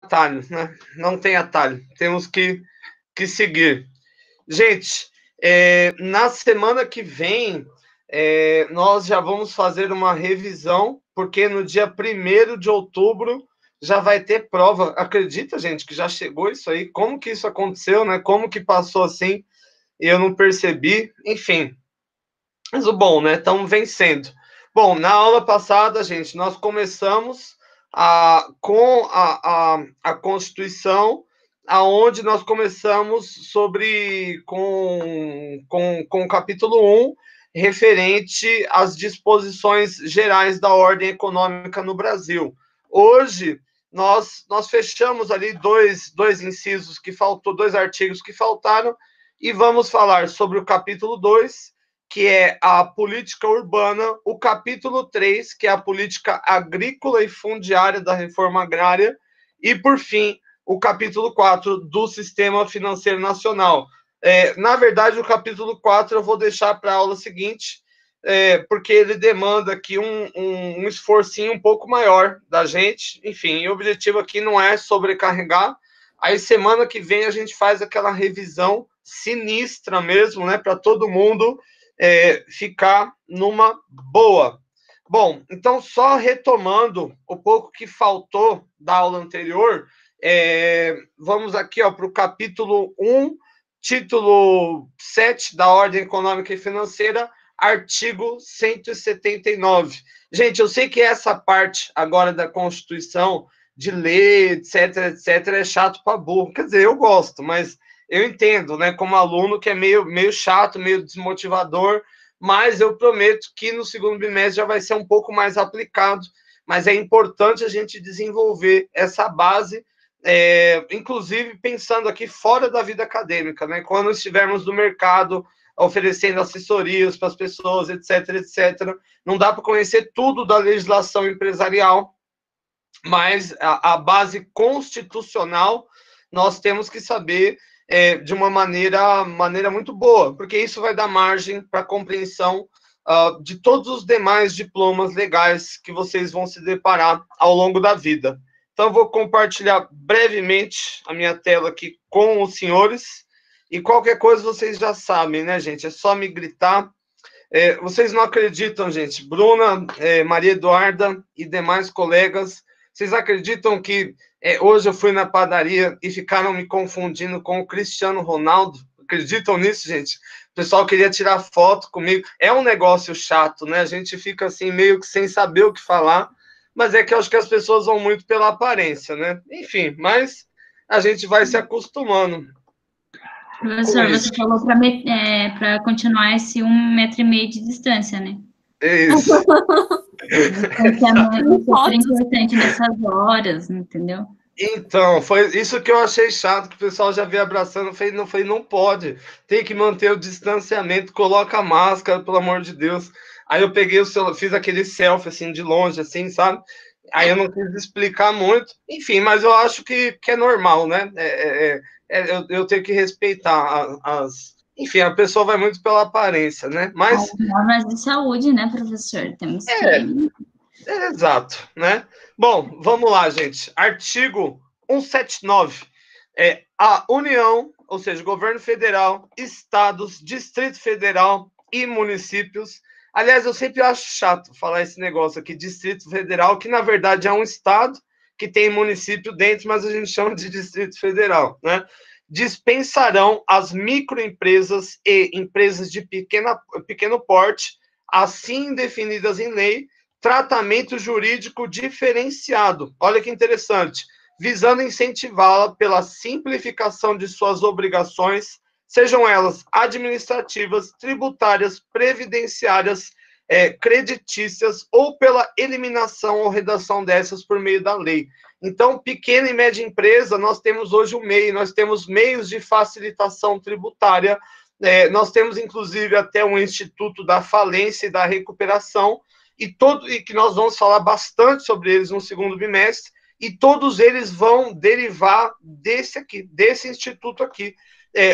atalho, né? Não tem atalho. Temos que seguir. Gente, na semana que vem, nós já vamos fazer uma revisão, porque no dia 1º de outubro já vai ter prova. Acredita, gente, que já chegou isso aí? Como que isso aconteceu, né? Como que passou assim e eu não percebi? Enfim, mas o bom, né? Estamos vencendo. Bom, na aula passada, gente, nós começamos com a Constituição, aonde nós começamos com o capítulo 1, referente às disposições gerais da ordem econômica no Brasil. Hoje, nós fechamos ali dois incisos que faltou, dois artigos que faltaram, e vamos falar sobre o capítulo 2, que é a política urbana, o capítulo 3, que é a política agrícola e fundiária da reforma agrária, e, por fim, o capítulo 4 do Sistema Financeiro Nacional. Na verdade, o capítulo 4 eu vou deixar para a aula seguinte, porque ele demanda aqui um esforcinho um pouco maior da gente. Enfim, o objetivo aqui não é sobrecarregar. Aí, semana que vem, a gente faz aquela revisão sinistra mesmo, né, para todo mundo ficar numa boa. Bom, então, só retomando o pouco que faltou da aula anterior, vamos aqui para o capítulo 1, título 7 da Ordem Econômica e Financeira, artigo 179. Gente, eu sei que essa parte agora da Constituição, de ler, etc, etc, é chato para burro. Quer dizer, eu gosto, mas eu entendo, né, como aluno, que é meio chato, meio desmotivador, mas eu prometo que no segundo bimestre já vai ser um pouco mais aplicado, mas é importante a gente desenvolver essa base, inclusive pensando aqui fora da vida acadêmica, né, quando estivermos no mercado, oferecendo assessorias para as pessoas, etc, etc. Não dá para conhecer tudo da legislação empresarial, mas a base constitucional nós temos que saber de uma maneira muito boa, porque isso vai dar margem para a compreensão de todos os demais diplomas legais que vocês vão se deparar ao longo da vida. Então, eu vou compartilhar brevemente a minha tela aqui com os senhores, e qualquer coisa vocês já sabem, né, gente? É só me gritar. Vocês não acreditam, gente, Bruna, Maria Eduarda e demais colegas, vocês acreditam que hoje eu fui na padaria e ficaram me confundindo com o Cristiano Ronaldo? Acreditam nisso, gente? O pessoal queria tirar foto comigo. É um negócio chato, né? A gente fica assim meio que sem saber o que falar, mas é que eu acho que as pessoas vão muito pela aparência, né? Enfim, mas a gente vai se acostumando. Professor, você falou para continuar esse 1,5 m de distância, né? Isso. Porque é super importante nessas horas, entendeu? Então, foi isso que eu achei chato, que o pessoal já veio abraçando, não pode, tem que manter o distanciamento, coloca a máscara, pelo amor de Deus. Aí eu peguei o celular, fiz aquele selfie, assim, de longe, assim, sabe? Aí eu não quis explicar muito, enfim, mas eu acho que é normal, né? Eu tenho que respeitar Enfim, a pessoa vai muito pela aparência, né? Mas... As normas de saúde, né, professor? Temos que... Exato, né? Bom, vamos lá, gente. Artigo 179. A União, ou seja, governo federal, estados, Distrito Federal e municípios. Aliás, eu sempre acho chato falar esse negócio aqui, Distrito Federal, que na verdade é um estado que tem município dentro, mas a gente chama de Distrito Federal, né? Dispensarão as microempresas e empresas de pequeno porte, assim definidas em lei, tratamento jurídico diferenciado. Olha que interessante. Visando incentivá-la pela simplificação de suas obrigações, sejam elas administrativas, tributárias, previdenciárias, creditícias, ou pela eliminação ou redação dessas por meio da lei. Então, pequena e média empresa, nós temos hoje o MEI, nós temos meios de facilitação tributária, nós temos, inclusive, até um Instituto da Falência e da Recuperação, e que nós vamos falar bastante sobre eles no segundo bimestre, e todos eles vão derivar desse instituto aqui,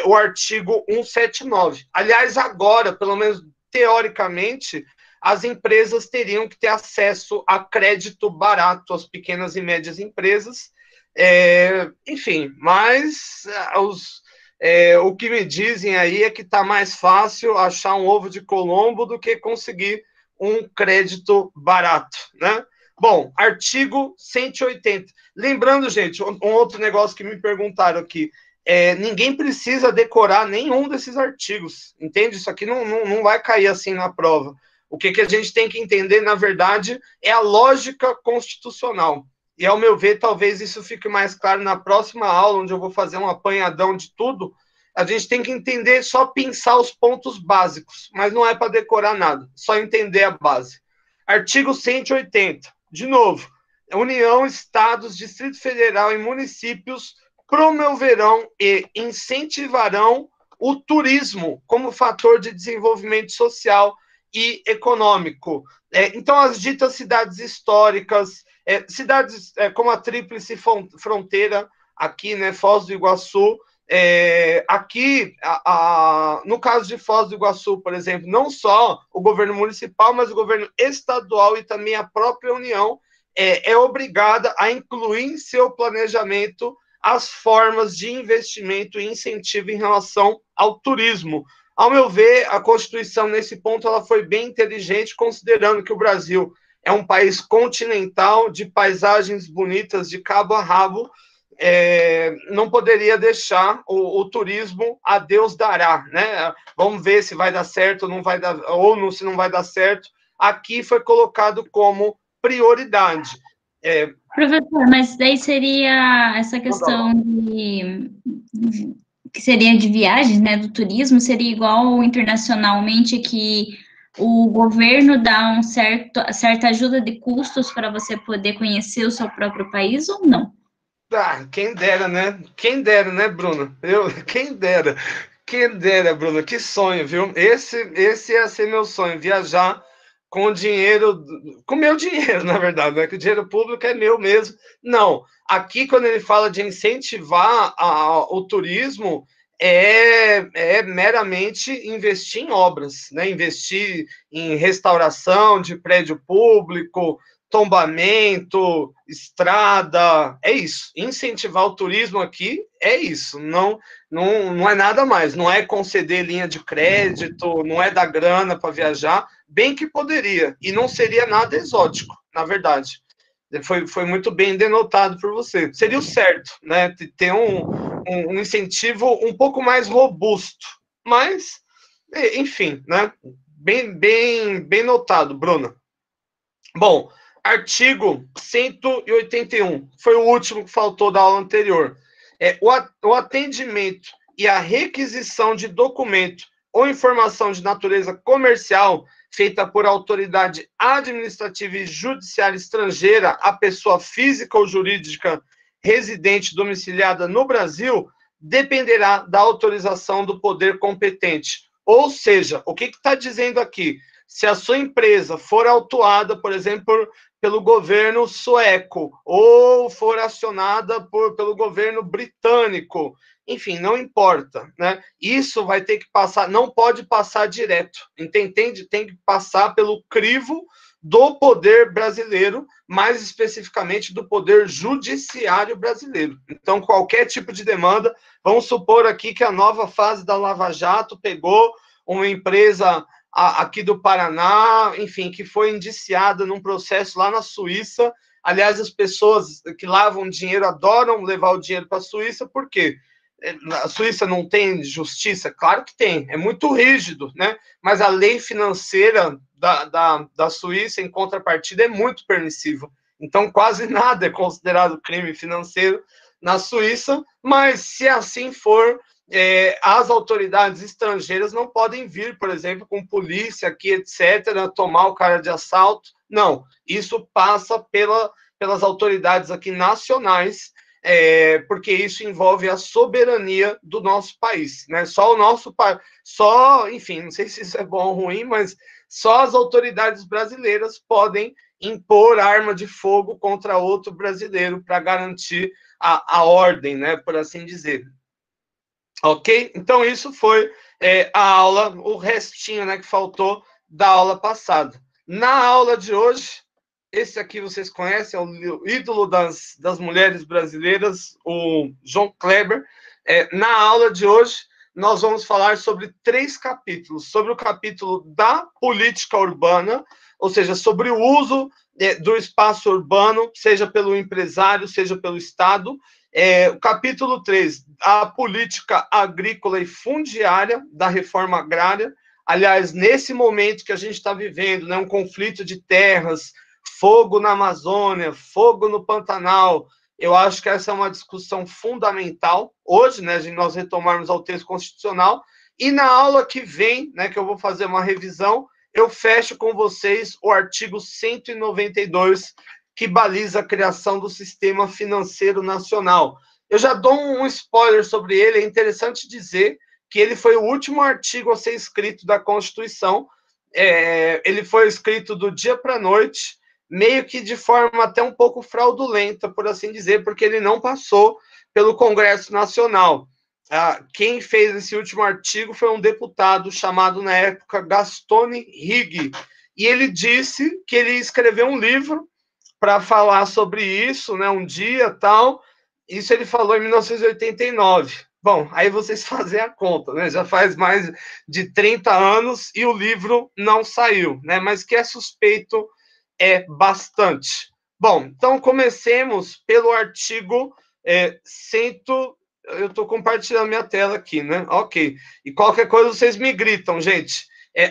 o artigo 179. Aliás, agora, pelo menos teoricamente, as empresas teriam que ter acesso a crédito barato, as pequenas e médias empresas, Enfim, mas o que me dizem aí é que está mais fácil achar um ovo de Colombo do que conseguir um crédito barato, né? Bom, artigo 180. Lembrando, gente, um outro negócio que me perguntaram aqui. Ninguém precisa decorar nenhum desses artigos, entende? Isso aqui não vai cair assim na prova. O que a gente tem que entender, na verdade, é a lógica constitucional. E, ao meu ver, talvez isso fique mais claro na próxima aula, onde eu vou fazer um apanhadão de tudo. A gente tem que entender, só pensar os pontos básicos, mas não é para decorar nada, só entender a base. Artigo 180. De novo, União, Estados, Distrito Federal e municípios promoverão e incentivarão o turismo como fator de desenvolvimento social e econômico. Então, as ditas cidades históricas, cidades como a Tríplice Fronteira, aqui, né, Foz do Iguaçu, aqui, no caso de Foz do Iguaçu, por exemplo, não só o governo municipal, mas o governo estadual e também a própria União é obrigada a incluir em seu planejamento as formas de investimento e incentivo em relação ao turismo. Ao meu ver, a Constituição, nesse ponto, ela foi bem inteligente, considerando que o Brasil é um país continental, de paisagens bonitas de cabo a rabo, não poderia deixar o turismo a Deus dará, né? Vamos ver se vai dar certo ou não vai dar, se não vai dar certo. Aqui foi colocado como prioridade. Professor, mas daí seria essa questão que seria de viagens, né, do turismo, seria igual internacionalmente que o governo dá certa ajuda de custos para você poder conhecer o seu próprio país ou não? Quem dera, né? Quem dera, né, Bruna? Quem dera. Quem dera, Bruna. Que sonho, viu? Esse ia ser meu sonho, viajar com dinheiro, com meu dinheiro, na verdade, né? Que o dinheiro público é meu mesmo. Não, aqui quando ele fala de incentivar o turismo, é meramente investir em obras, né? Investir em restauração de prédio público, tombamento, estrada, é isso. Incentivar o turismo aqui é isso. Não é nada mais. Não é conceder linha de crédito, não é dar grana para viajar, bem que poderia. E não seria nada exótico, na verdade. Foi muito bem denotado por você. Seria o certo, né? Ter um incentivo um pouco mais robusto. Mas, enfim, né? Bem notado, Bruna. Bom, artigo 181, foi o último que faltou da aula anterior. O atendimento e a requisição de documento ou informação de natureza comercial feita por autoridade administrativa e judiciária estrangeira a pessoa física ou jurídica residente domiciliada no Brasil dependerá da autorização do poder competente. Ou seja, o que está dizendo aqui? Se a sua empresa for autuada, por exemplo, pelo governo sueco, ou for acionada pelo governo britânico, enfim, não importa, né? Isso vai ter que passar, não pode passar direto, entende? Tem que passar pelo crivo do poder brasileiro, mais especificamente do poder judiciário brasileiro. Então, qualquer tipo de demanda, vamos supor aqui que a nova fase da Lava Jato pegou uma empresa aqui do Paraná, enfim, que foi indiciada num processo lá na Suíça. Aliás, as pessoas que lavam dinheiro adoram levar o dinheiro para a Suíça, por quê? A Suíça não tem justiça? Claro que tem, é muito rígido, né? Mas a lei financeira da Suíça, em contrapartida, é muito permissiva. Então, quase nada é considerado crime financeiro na Suíça, mas se assim for, as autoridades estrangeiras não podem vir, por exemplo, com polícia aqui, etc., tomar o cara de assalto. Não, isso passa pelas autoridades aqui nacionais, porque isso envolve a soberania do nosso país, né? Só o nosso país, enfim, não sei se isso é bom ou ruim, mas só as autoridades brasileiras podem impor arma de fogo contra outro brasileiro para garantir a ordem, né, por assim dizer. Ok? Então, isso foi a aula, o restinho, né, que faltou da aula passada. Na aula de hoje, Esse aqui vocês conhecem, é o ídolo das mulheres brasileiras, o João Kleber. Na aula de hoje, nós vamos falar sobre 3 capítulos. Sobre o capítulo da política urbana, ou seja, sobre o uso do espaço urbano, seja pelo empresário, seja pelo Estado. O capítulo 3, a política agrícola e fundiária da reforma agrária. Aliás, nesse momento que a gente está vivendo, né, um conflito de terras, fogo na Amazônia, fogo no Pantanal, eu acho que essa é uma discussão fundamental hoje, né, de nós retomarmos ao texto constitucional, e na aula que vem, né, que eu vou fazer uma revisão, eu fecho com vocês o artigo 192, que baliza a criação do Sistema Financeiro Nacional. Eu já dou um spoiler sobre ele, é interessante dizer que ele foi o último artigo a ser escrito da Constituição, ele foi escrito do dia para a noite, meio que de forma até um pouco fraudulenta, por assim dizer, porque ele não passou pelo Congresso Nacional. Quem fez esse último artigo foi um deputado chamado, na época, Gastone Righi, e ele disse que ele escreveu um livro para falar sobre isso, né, um dia, tal. Isso ele falou em 1989. Bom, aí vocês fazem a conta, né? Já faz mais de 30 anos e o livro não saiu, né? Mas que é suspeito bastante. Bom, então comecemos pelo artigo 100. Eu estou compartilhando minha tela aqui, né? Ok. E qualquer coisa vocês me gritam, gente.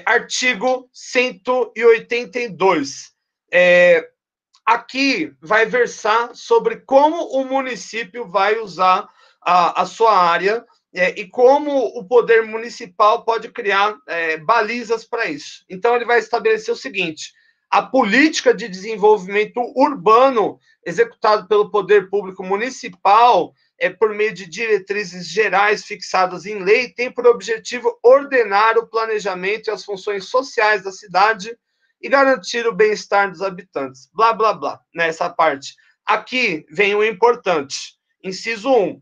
Artigo 182. Aqui vai versar sobre como o município vai usar a sua área e como o poder municipal pode criar balizas para isso. Então, ele vai estabelecer o seguinte: a política de desenvolvimento urbano executado pelo poder público municipal, por meio de diretrizes gerais fixadas em lei, tem por objetivo ordenar o planejamento e as funções sociais da cidade e garantir o bem-estar dos habitantes. Blá, blá, blá, nessa parte. Aqui vem o importante. Inciso 1.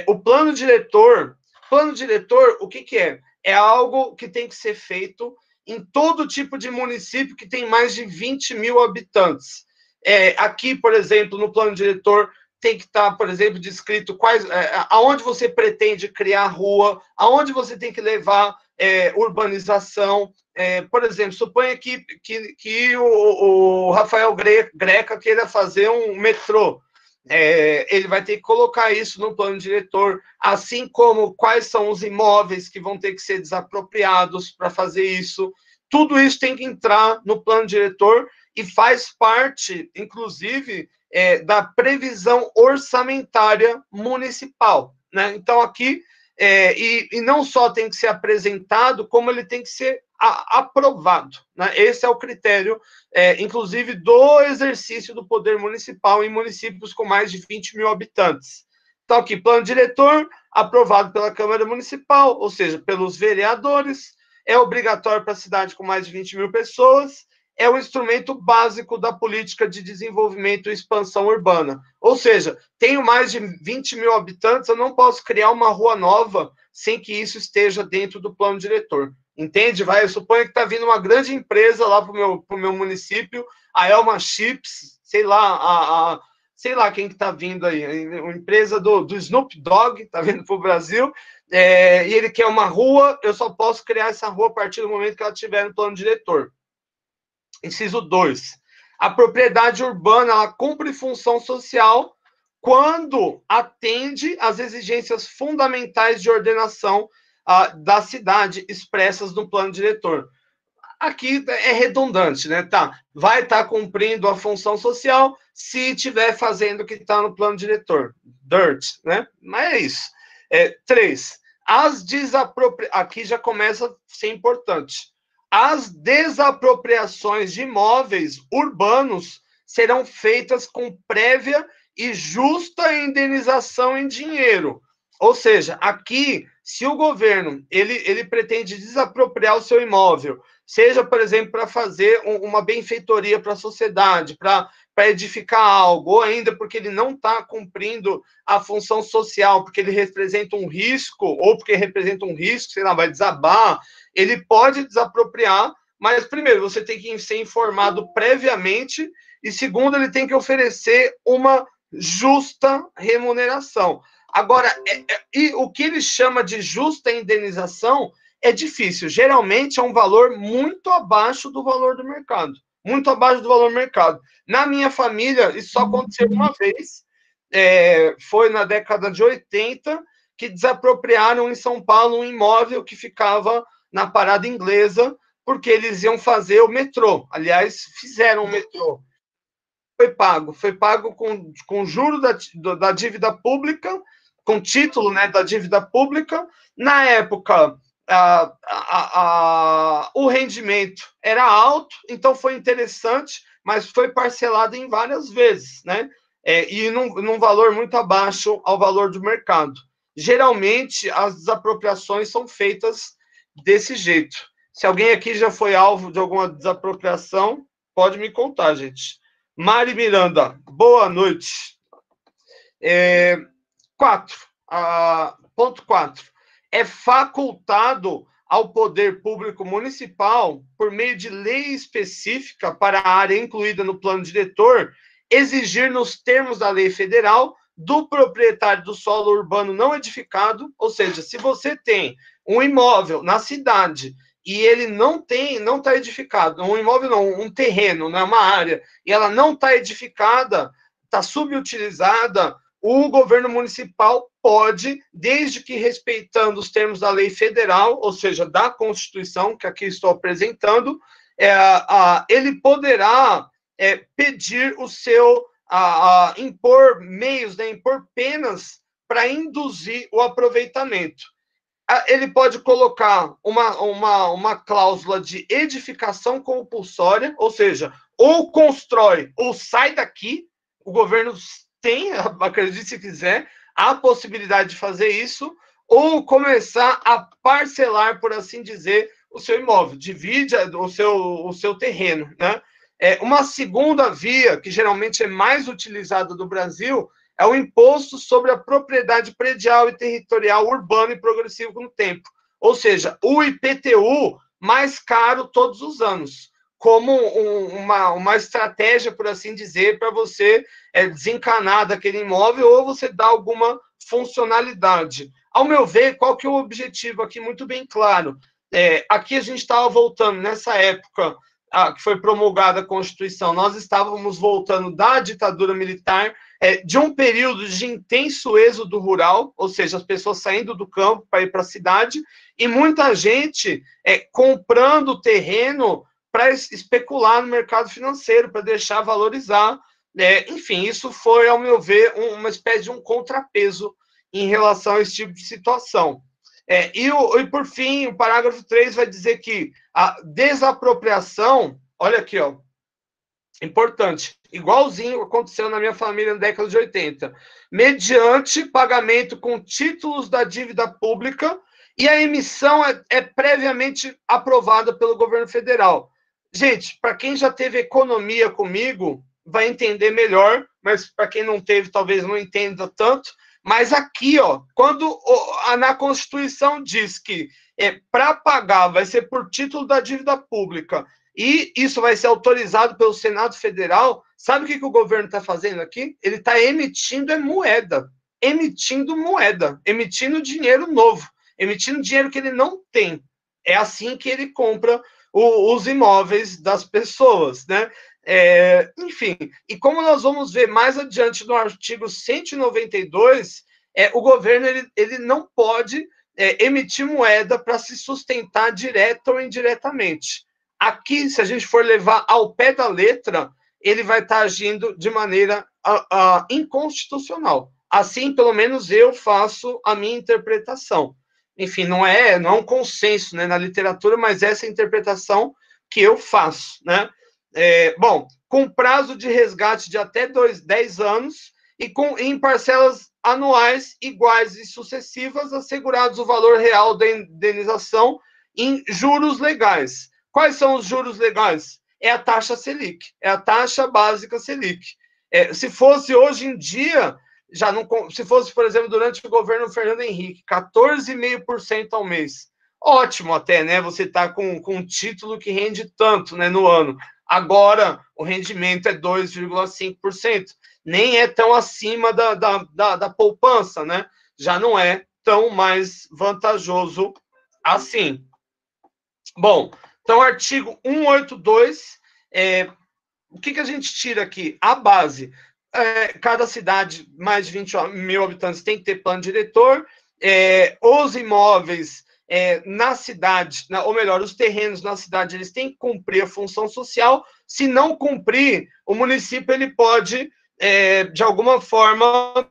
O plano diretor. Plano diretor, o que é? É algo que tem que ser feito em todo tipo de município que tem mais de 20 mil habitantes. Aqui, por exemplo, no plano diretor, tem que estar, por exemplo, descrito aonde você pretende criar rua, aonde você tem que levar urbanização. Por exemplo, suponha que o Rafael Greca queira fazer um metrô. Ele vai ter que colocar isso no plano diretor, assim como quais são os imóveis que vão ter que ser desapropriados para fazer isso. Tudo isso tem que entrar no plano diretor e faz parte, inclusive, da previsão orçamentária municipal, né? Então, aqui, e não só tem que ser apresentado, como ele tem que ser aprovado, né? Esse é o critério, inclusive, do exercício do poder municipal em municípios com mais de 20 mil habitantes. Então, aqui, plano diretor, aprovado pela Câmara Municipal, ou seja, pelos vereadores, é obrigatório para a cidade com mais de 20 mil pessoas, é o instrumento básico da política de desenvolvimento e expansão urbana. Ou seja, tenho mais de 20 mil habitantes, eu não posso criar uma rua nova sem que isso esteja dentro do plano diretor. Entende? Eu suponho que está vindo uma grande empresa lá para o meu município, a Elma Chips, sei lá, sei lá quem que está vindo aí, uma empresa do Snoop Dogg, está vindo para o Brasil, e ele quer uma rua, eu só posso criar essa rua a partir do momento que ela estiver no plano diretor. Inciso 2. A propriedade urbana ela cumpre função social quando atende às exigências fundamentais de ordenação da cidade expressas no plano diretor. Aqui é redundante, né? Tá, vai estar cumprindo a função social se estiver fazendo o que está no plano diretor. Dirt, né? Mas é isso. 3. Aqui já começa a ser importante. As desapropriações de imóveis urbanos serão feitas com prévia e justa indenização em dinheiro. Ou seja, aqui, se o governo ele pretende desapropriar o seu imóvel, seja, por exemplo, para fazer uma benfeitoria para a sociedade, para edificar algo, ou ainda porque ele não está cumprindo a função social, porque ele representa um risco, ou porque representa um risco, sei lá, vai desabar, ele pode desapropriar, mas primeiro você tem que ser informado previamente e segundo, ele tem que oferecer uma justa remuneração. Agora, e o que ele chama de justa indenização é difícil. Geralmente é um valor muito abaixo do valor do mercado. Muito abaixo do valor do mercado. Na minha família, isso só aconteceu uma vez. Foi na década de 80, que desapropriaram em São Paulo um imóvel que ficava na Parada Inglesa, porque eles iam fazer o metrô. Aliás, fizeram o metrô. Foi pago com juro da dívida pública, com título, né, da dívida pública. Na época, o rendimento era alto, então foi interessante, mas foi parcelado em várias vezes, né? E num valor muito abaixo ao valor do mercado. Geralmente, as desapropriações são feitas desse jeito. Se alguém aqui já foi alvo de alguma desapropriação, pode me contar, gente. Mari Miranda, boa noite. 4. É facultado ao poder público municipal, por meio de lei específica para a área incluída no plano diretor, exigir nos termos da lei federal do proprietário do solo urbano não edificado, ou seja, se você tem um imóvel na cidade e ele não está edificado, um imóvel não, um terreno, né, uma área, e ela não está edificada, está subutilizada, o governo municipal pode, desde que respeitando os termos da lei federal, ou seja, da Constituição, que aqui estou apresentando, ele poderá pedir o seu, impor meios, né, impor penas para induzir o aproveitamento. Ele pode colocar uma cláusula de edificação compulsória, ou seja, ou constrói ou sai daqui. O governo tem, acredite se quiser, a possibilidade de fazer isso, ou começar a parcelar, por assim dizer, o seu imóvel, divide o seu terreno, né? Uma segunda via, que geralmente é mais utilizada no Brasil, é o imposto sobre a propriedade predial e territorial urbano e progressivo no tempo. Ou seja, o IPTU mais caro todos os anos, como uma estratégia, por assim dizer, para você desencanar daquele imóvel ou você dar alguma funcionalidade. Ao meu ver, qual que é o objetivo aqui? Muito bem claro. Aqui a gente estava voltando, nessa época que foi promulgada a Constituição, nós estávamos voltando da ditadura militar, de um período de intenso êxodo rural, ou seja, as pessoas saindo do campo para ir para a cidade, e muita gente comprando terreno para especular no mercado financeiro, para deixar valorizar. Enfim, isso foi, ao meu ver, uma espécie de um contrapeso em relação a esse tipo de situação. E por fim, o parágrafo 3 vai dizer que a desapropriação, olha aqui, ó, importante, igualzinho aconteceu na minha família na década de 80, mediante pagamento com títulos da dívida pública, e a emissão é previamente aprovada pelo governo federal. Gente, para quem já teve economia comigo, vai entender melhor, mas para quem não teve, talvez não entenda tanto. Mas aqui, ó, quando na Constituição diz que para pagar vai ser por título da dívida pública e isso vai ser autorizado pelo Senado Federal, sabe o que o governo está fazendo aqui? Ele está emitindo moeda, emitindo dinheiro novo, emitindo dinheiro que ele não tem. É assim que ele compra os imóveis das pessoas, né? Enfim, e como nós vamos ver mais adiante no artigo 192, o governo ele não pode emitir moeda para se sustentar direta ou indiretamente. Aqui, se a gente for levar ao pé da letra, ele vai estar agindo de maneira inconstitucional. Assim, pelo menos eu faço a minha interpretação. Enfim, não é um consenso, né, na literatura, mas essa é a interpretação que eu faço, né? Bom, com prazo de resgate de até 10 anos e em parcelas anuais iguais e sucessivas, assegurados o valor real da indenização em juros legais. Quais são os juros legais? É a taxa Selic, é a taxa básica Selic. Se fosse hoje em dia, se fosse, por exemplo, durante o governo Fernando Henrique, 14,5% ao mês. Ótimo até, né? Você está com um título que rende tanto, né, no ano. Agora, o rendimento é 2,5%. Nem é tão acima da poupança, né? Já não é tão mais vantajoso assim. Bom, então, artigo 182, o que a gente tira aqui? A base. Cada cidade, mais de 20 mil habitantes, tem que ter plano diretor. Os imóveis na cidade, ou melhor, os terrenos na cidade, eles têm que cumprir a função social. Se não cumprir, o município ele pode, de alguma forma,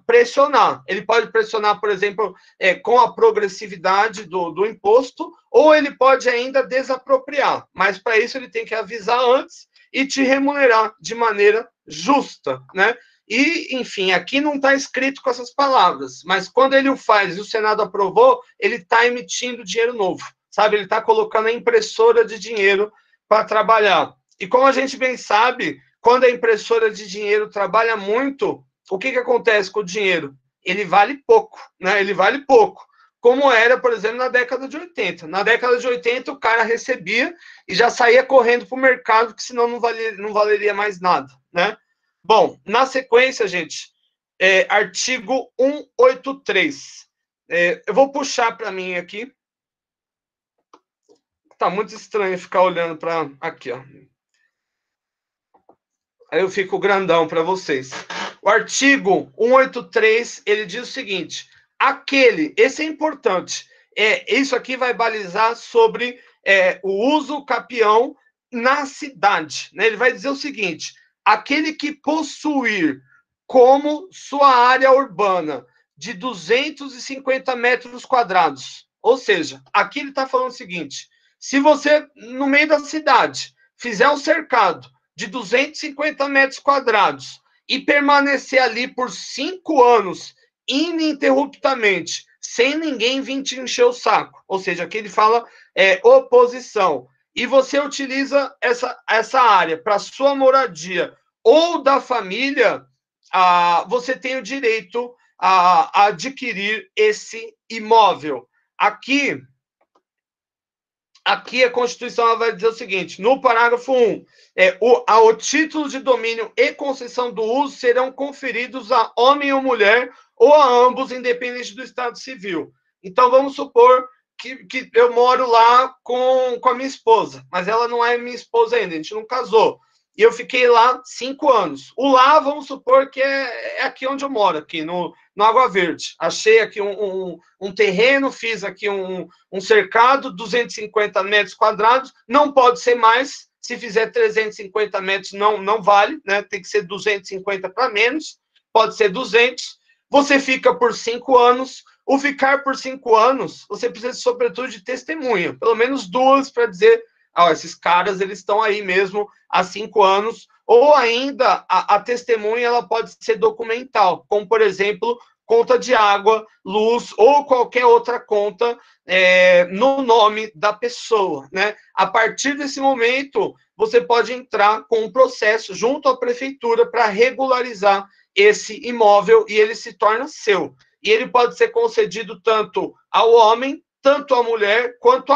pressionar. Ele pode pressionar, por exemplo, com a progressividade do imposto, ou ele pode ainda desapropriar. Mas, para isso, ele tem que avisar antes e te remunerar de maneira justa, né? E, enfim, aqui não está escrito com essas palavras, mas quando ele o faz e o Senado aprovou, ele está emitindo dinheiro novo, sabe? Ele está colocando a impressora de dinheiro para trabalhar. E como a gente bem sabe, quando a impressora de dinheiro trabalha muito, o que acontece com o dinheiro? Ele vale pouco, né? Ele vale pouco. Como era, por exemplo, na década de 80. Na década de 80, o cara recebia e já saía correndo para o mercado, porque senão não valeria mais nada, né? Bom, na sequência, gente, artigo 183. Eu vou puxar para mim aqui. Tá muito estranho ficar olhando para aqui, ó. Aí eu fico grandão para vocês. O artigo 183, ele diz o seguinte: esse é importante, isso aqui vai balizar sobre o uso capião na cidade, né? Ele vai dizer o seguinte: aquele que possuir como sua área urbana de 250 metros quadrados, ou seja, aqui ele está falando o seguinte: se você, no meio da cidade, fizer um cercado de 250 metros quadrados e permanecer ali por 5 anos, ininterruptamente, sem ninguém vir te encher o saco, ou seja, aqui ele fala oposição, e você utiliza essa área para sua moradia ou da família, você tem o direito a adquirir esse imóvel. Aqui a Constituição vai dizer o seguinte, no parágrafo 1, o título de domínio e concessão do uso serão conferidos a homem ou mulher ou a ambos, independente do estado civil. Então, vamos supor que eu moro lá com a minha esposa, mas ela não é minha esposa ainda, a gente não casou. E eu fiquei lá 5 anos. O lá, vamos supor que é aqui onde eu moro, aqui no Água Verde. Achei aqui um terreno, fiz aqui um cercado, 250 metros quadrados, não pode ser mais. Se fizer 350 metros, não vale, né? Tem que ser 250 para menos, pode ser 200. Você fica por 5 anos. O ficar por 5 anos, você precisa, sobretudo, de testemunha, pelo menos 2 para dizer: esses caras, eles estão aí mesmo há 5 anos, ou ainda a testemunha, ela pode ser documental, como, por exemplo, conta de água, luz, ou qualquer outra conta no nome da pessoa, né? A partir desse momento, você pode entrar com um processo junto à prefeitura para regularizar esse imóvel e ele se torna seu. E ele pode ser concedido tanto ao homem, tanto à mulher, quanto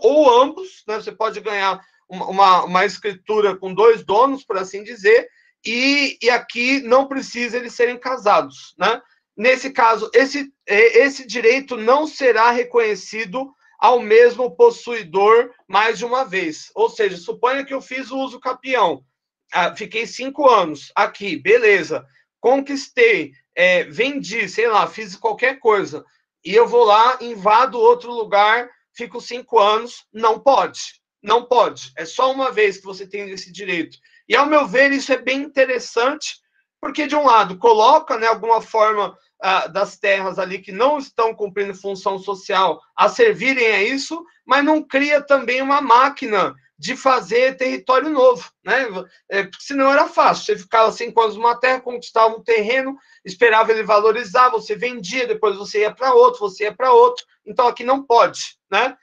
ou ambos, né? Você pode ganhar uma escritura com 2 donos, por assim dizer, e aqui não precisa eles serem casados, né? Nesse caso, esse direito não será reconhecido ao mesmo possuidor mais de uma vez. Ou seja, suponha que eu fiz o uso capião, fiquei 5 anos aqui, beleza, conquistei, vendi, sei lá, fiz qualquer coisa, e eu vou lá, invado outro lugar, fico 5 anos, não pode. Não pode. É só uma vez que você tem esse direito. E, ao meu ver, isso é bem interessante, porque, de um lado, coloca, né, alguma forma das terras ali que não estão cumprindo função social a servirem a isso, mas não cria também uma máquina de fazer território novo, né? Porque senão era fácil. Você ficava 5 anos numa terra, conquistava um terreno, esperava ele valorizar, você vendia, depois você ia para outro, Então, aqui não pode, né?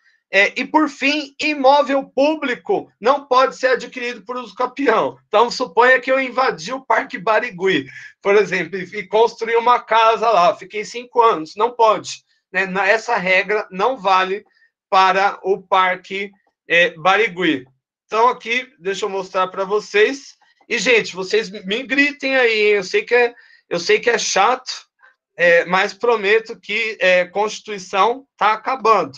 E, por fim, imóvel público não pode ser adquirido por uso capião. Então, suponha que eu invadi o Parque Barigui, por exemplo, e construí uma casa lá. Fiquei 5 anos. Não pode, né? Essa regra não vale para o Parque Barigui. Então, aqui, deixa eu mostrar para vocês. E, gente, vocês me gritem aí, hein? Eu sei que é chato, mas prometo que Constituição está acabando.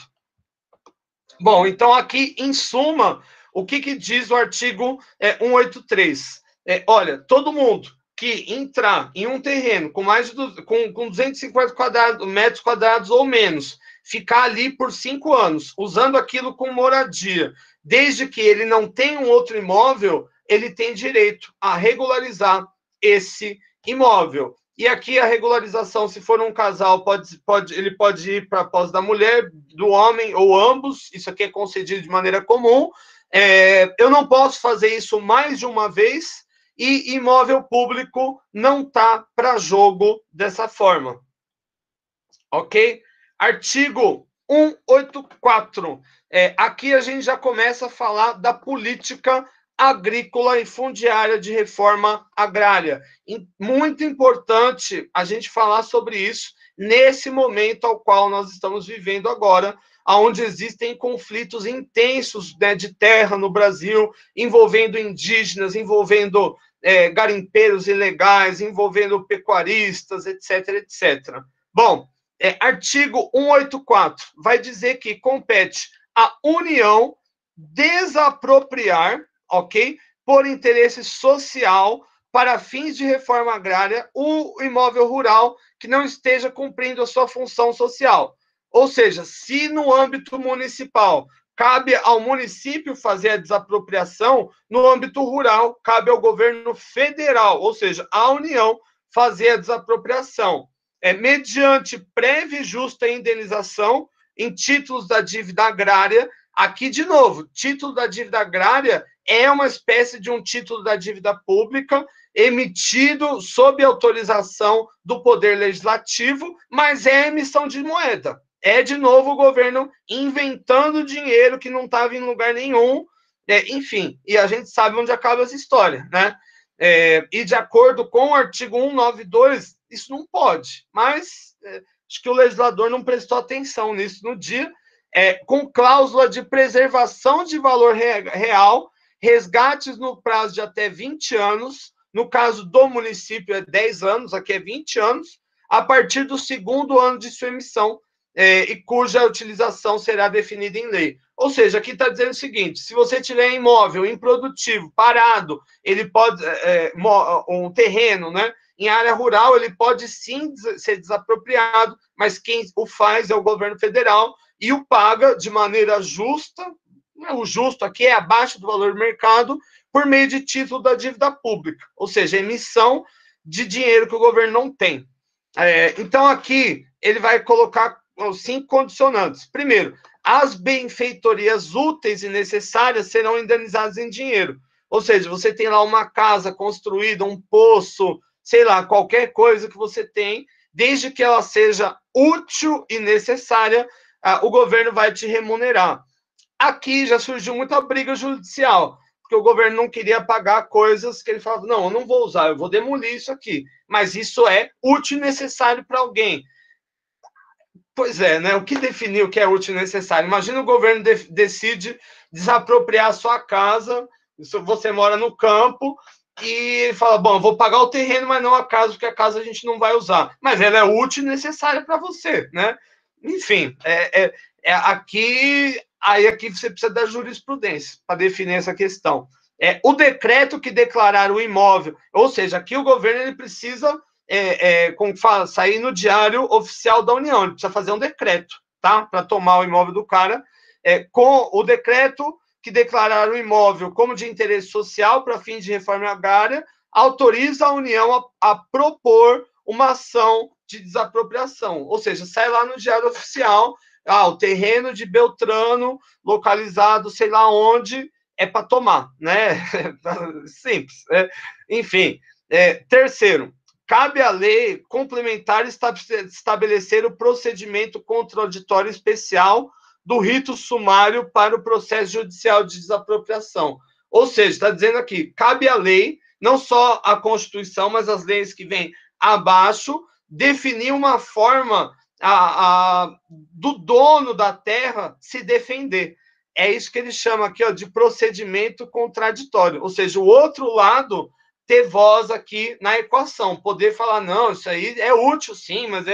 Bom, então aqui, em suma, o que diz o artigo 183? Olha, todo mundo que entrar em um terreno com mais de com 250 metros quadrados ou menos, ficar ali por 5 anos, usando aquilo como moradia, desde que ele não tenha um outro imóvel, ele tem direito a regularizar esse imóvel. E aqui a regularização, se for um casal, ele pode ir para a posse da mulher, do homem ou ambos, isso aqui é concedido de maneira comum. Eu não posso fazer isso mais de uma vez, e imóvel público não está para jogo dessa forma. Ok? Artigo 184. Aqui a gente já começa a falar da política agrícola e fundiária de reforma agrária. Muito importante a gente falar sobre isso nesse momento ao qual nós estamos vivendo agora, onde existem conflitos intensos, né, de terra no Brasil, envolvendo indígenas, envolvendo garimpeiros ilegais, envolvendo pecuaristas, etc, etc. Bom, artigo 184 vai dizer que compete à União desapropriar, ok, por interesse social, para fins de reforma agrária, o imóvel rural que não esteja cumprindo a sua função social. Ou seja, se no âmbito municipal cabe ao município fazer a desapropriação, no âmbito rural cabe ao governo federal, ou seja, à União, fazer a desapropriação. Mediante prévia e justa indenização em títulos da dívida agrária. Aqui, de novo, título da dívida agrária é uma espécie de um título da dívida pública emitido sob autorização do Poder Legislativo, mas é emissão de moeda. É, de novo, o governo inventando dinheiro que não estava em lugar nenhum, enfim, e a gente sabe onde acaba essa história, né? E de acordo com o artigo 192, isso não pode, mas acho que o legislador não prestou atenção nisso no dia, com cláusula de preservação de valor real, resgates no prazo de até 20 anos, no caso do município é 10 anos, aqui é 20 anos, a partir do segundo ano de sua emissão, e cuja utilização será definida em lei. Ou seja, aqui está dizendo o seguinte: se você tiver imóvel improdutivo, parado, ele pode, um terreno, né, em área rural, ele pode sim ser desapropriado, mas quem o faz é o governo federal e o paga de maneira justa. O justo aqui é abaixo do valor do mercado, por meio de título da dívida pública, ou seja, emissão de dinheiro que o governo não tem. Então, aqui, ele vai colocar os 5 condicionantes. Primeiro, as benfeitorias úteis e necessárias serão indenizadas em dinheiro. Ou seja, você tem lá uma casa construída, um poço, sei lá, qualquer coisa que você tem, desde que ela seja útil e necessária, o governo vai te remunerar. Aqui já surgiu muita briga judicial, porque o governo não queria pagar coisas que ele falava, não, eu não vou usar, eu vou demolir isso aqui. Mas isso é útil e necessário para alguém. Pois é, né? O que definiu o que é útil e necessário? Imagina o governo decide desapropriar a sua casa, você mora no campo, e fala, bom, eu vou pagar o terreno, mas não a casa, porque a casa a gente não vai usar. Mas ela é útil e necessária para você, né? Enfim, aqui você precisa da jurisprudência para definir essa questão. O decreto que declarar o imóvel, ou seja, aqui o governo ele precisa como fala, sair no Diário Oficial da União, ele precisa fazer um decreto, tá? Para tomar o imóvel do cara, com o decreto que declarar o imóvel como de interesse social para fins de reforma agrária, autoriza a União a propor uma ação de desapropriação, ou seja, sai lá no Diário Oficial, o terreno de Beltrano, localizado sei lá onde, é para tomar, né? Simples. Enfim, terceiro, cabe à lei complementar estabelecer o procedimento contraditório especial do rito sumário para o processo judicial de desapropriação. Ou seja, está dizendo aqui, cabe à lei, não só a Constituição, mas as leis que vêm abaixo, definir uma forma do dono da terra se defender. é isso que ele chama aqui, ó, de procedimento contraditório, ou seja, o outro lado ter voz aqui na equação, poder falar, não, isso aí é útil sim, mas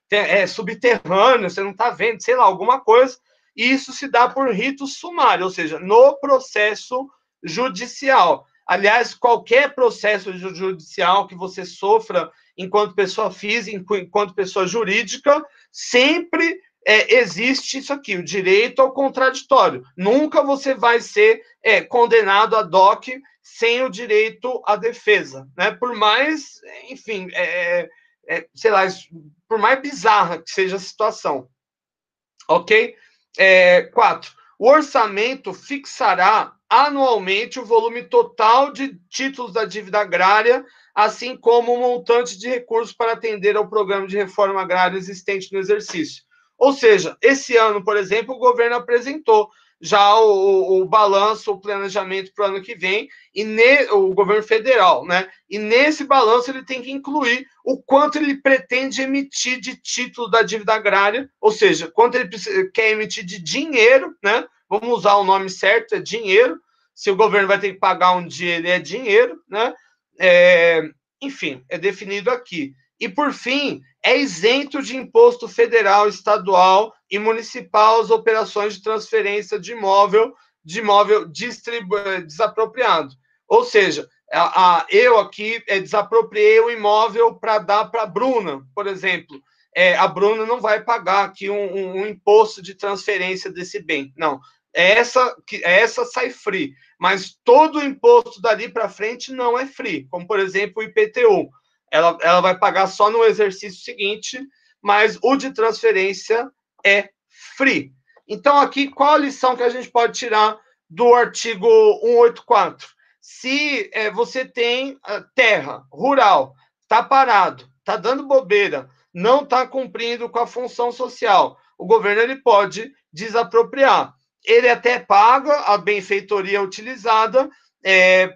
é subterrâneo, você não está vendo, sei lá, alguma coisa, e isso se dá por rito sumário, ou seja, no processo judicial. Aliás, qualquer processo judicial que você sofra enquanto pessoa física, enquanto pessoa jurídica, sempre existe isso aqui, o direito ao contraditório. Nunca você vai ser condenado ad hoc sem o direito à defesa, né? Por mais, enfim, sei lá, por mais bizarra que seja a situação. Ok? 4. O orçamento fixará anualmente o volume total de títulos da dívida agrária, assim como o montante de recursos para atender ao programa de reforma agrária existente no exercício. Ou seja, esse ano, por exemplo, o governo apresentou já o balanço, o planejamento para o ano que vem, o governo federal, né? E nesse balanço ele tem que incluir o quanto ele pretende emitir de título da dívida agrária, ou seja, quanto ele quer emitir de dinheiro, né? Vamos usar o nome certo, é dinheiro. Se o governo vai ter que pagar um dia, ele é dinheiro, né? Enfim, é definido aqui. E, por fim, é isento de imposto federal, estadual e municipal as operações de transferência de imóvel desapropriado. Ou seja, eu aqui desapropriei o imóvel para dar para a Bruna, por exemplo. A Bruna não vai pagar aqui um imposto de transferência desse bem. Não. Essa sai free, mas todo o imposto dali para frente não é free, como, por exemplo, o IPTU. Ela vai pagar só no exercício seguinte, mas o de transferência é free. Então, aqui, qual a lição que a gente pode tirar do artigo 184? Se você tem terra rural, está parado, está dando bobeira, não está cumprindo com a função social, o governo ele pode desapropriar. Ele até paga a benfeitoria utilizada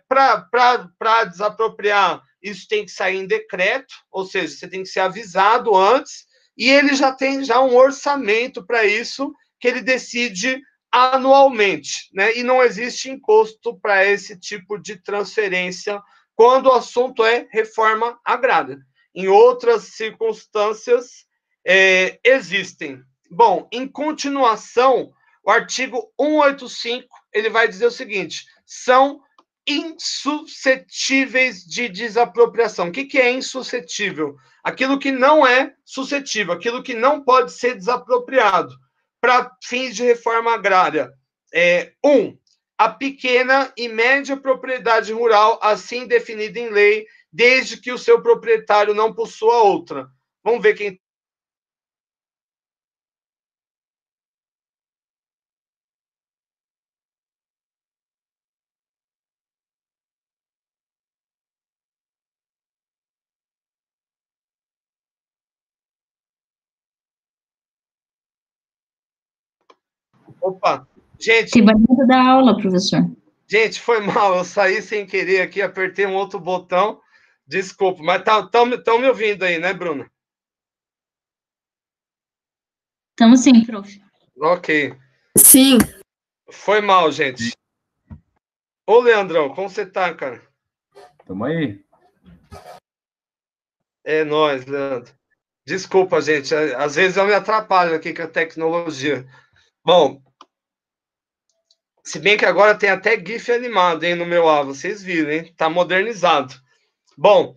para desapropriar. Isso tem que sair em decreto, ou seja, você tem que ser avisado antes, e ele já tem um orçamento para isso, que ele decide anualmente, né? E não existe imposto para esse tipo de transferência quando o assunto é reforma agrária. Em outras circunstâncias, existem. Bom, em continuação, o artigo 185, ele vai dizer o seguinte: são insuscetíveis de desapropriação. O que é insuscetível? Aquilo que não é suscetível, aquilo que não pode ser desapropriado para fins de reforma agrária. 1. A pequena e média propriedade rural, assim definida em lei, desde que o seu proprietário não possua outra. Vamos ver quem... Opa, gente... Tem barulho da aula, professor. Gente, foi mal, eu saí sem querer aqui, apertei um outro botão, desculpa, mas estão me ouvindo aí, né, Bruna? Estamos sim, prof. Ok. Sim. Foi mal, gente. Ô, Leandrão, como você tá, cara? Tamo aí. É nóis, Leandro. Desculpa, gente, às vezes eu me atrapalho aqui com a tecnologia. Bom, se bem que agora tem até GIF animado, hein, no meu A, vocês viram, hein? Tá modernizado. Bom,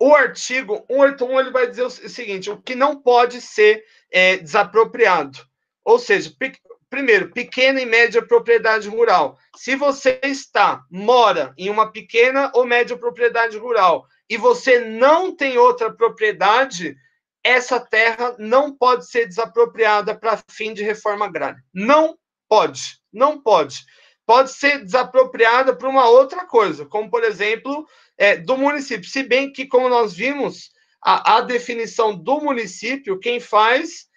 o artigo 181 ele vai dizer o seguinte: o que não pode ser desapropriado. Ou seja, primeiro, pequena e média propriedade rural. Se você mora em uma pequena ou média propriedade rural e você não tem outra propriedade, essa terra não pode ser desapropriada para fim de reforma agrária. Não pode, não pode. Pode ser desapropriada para uma outra coisa, como, por exemplo, do município. Se bem que, como nós vimos, a definição do município, quem faz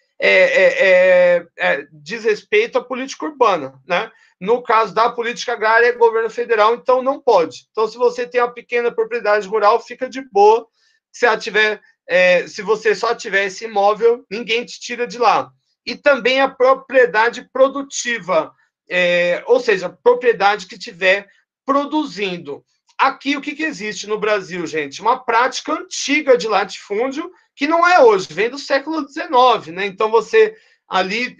diz respeito à política urbana, né? No caso da política agrária, é governo federal, então não pode. Então, se você tem uma pequena propriedade rural, fica de boa. Se você só tiver esse imóvel, ninguém te tira de lá. E também a propriedade produtiva. ou seja, propriedade que estiver produzindo. Aqui, o que existe no Brasil, gente? Uma prática antiga de latifúndio, que não é hoje, vem do século XIX, né? Então, você ali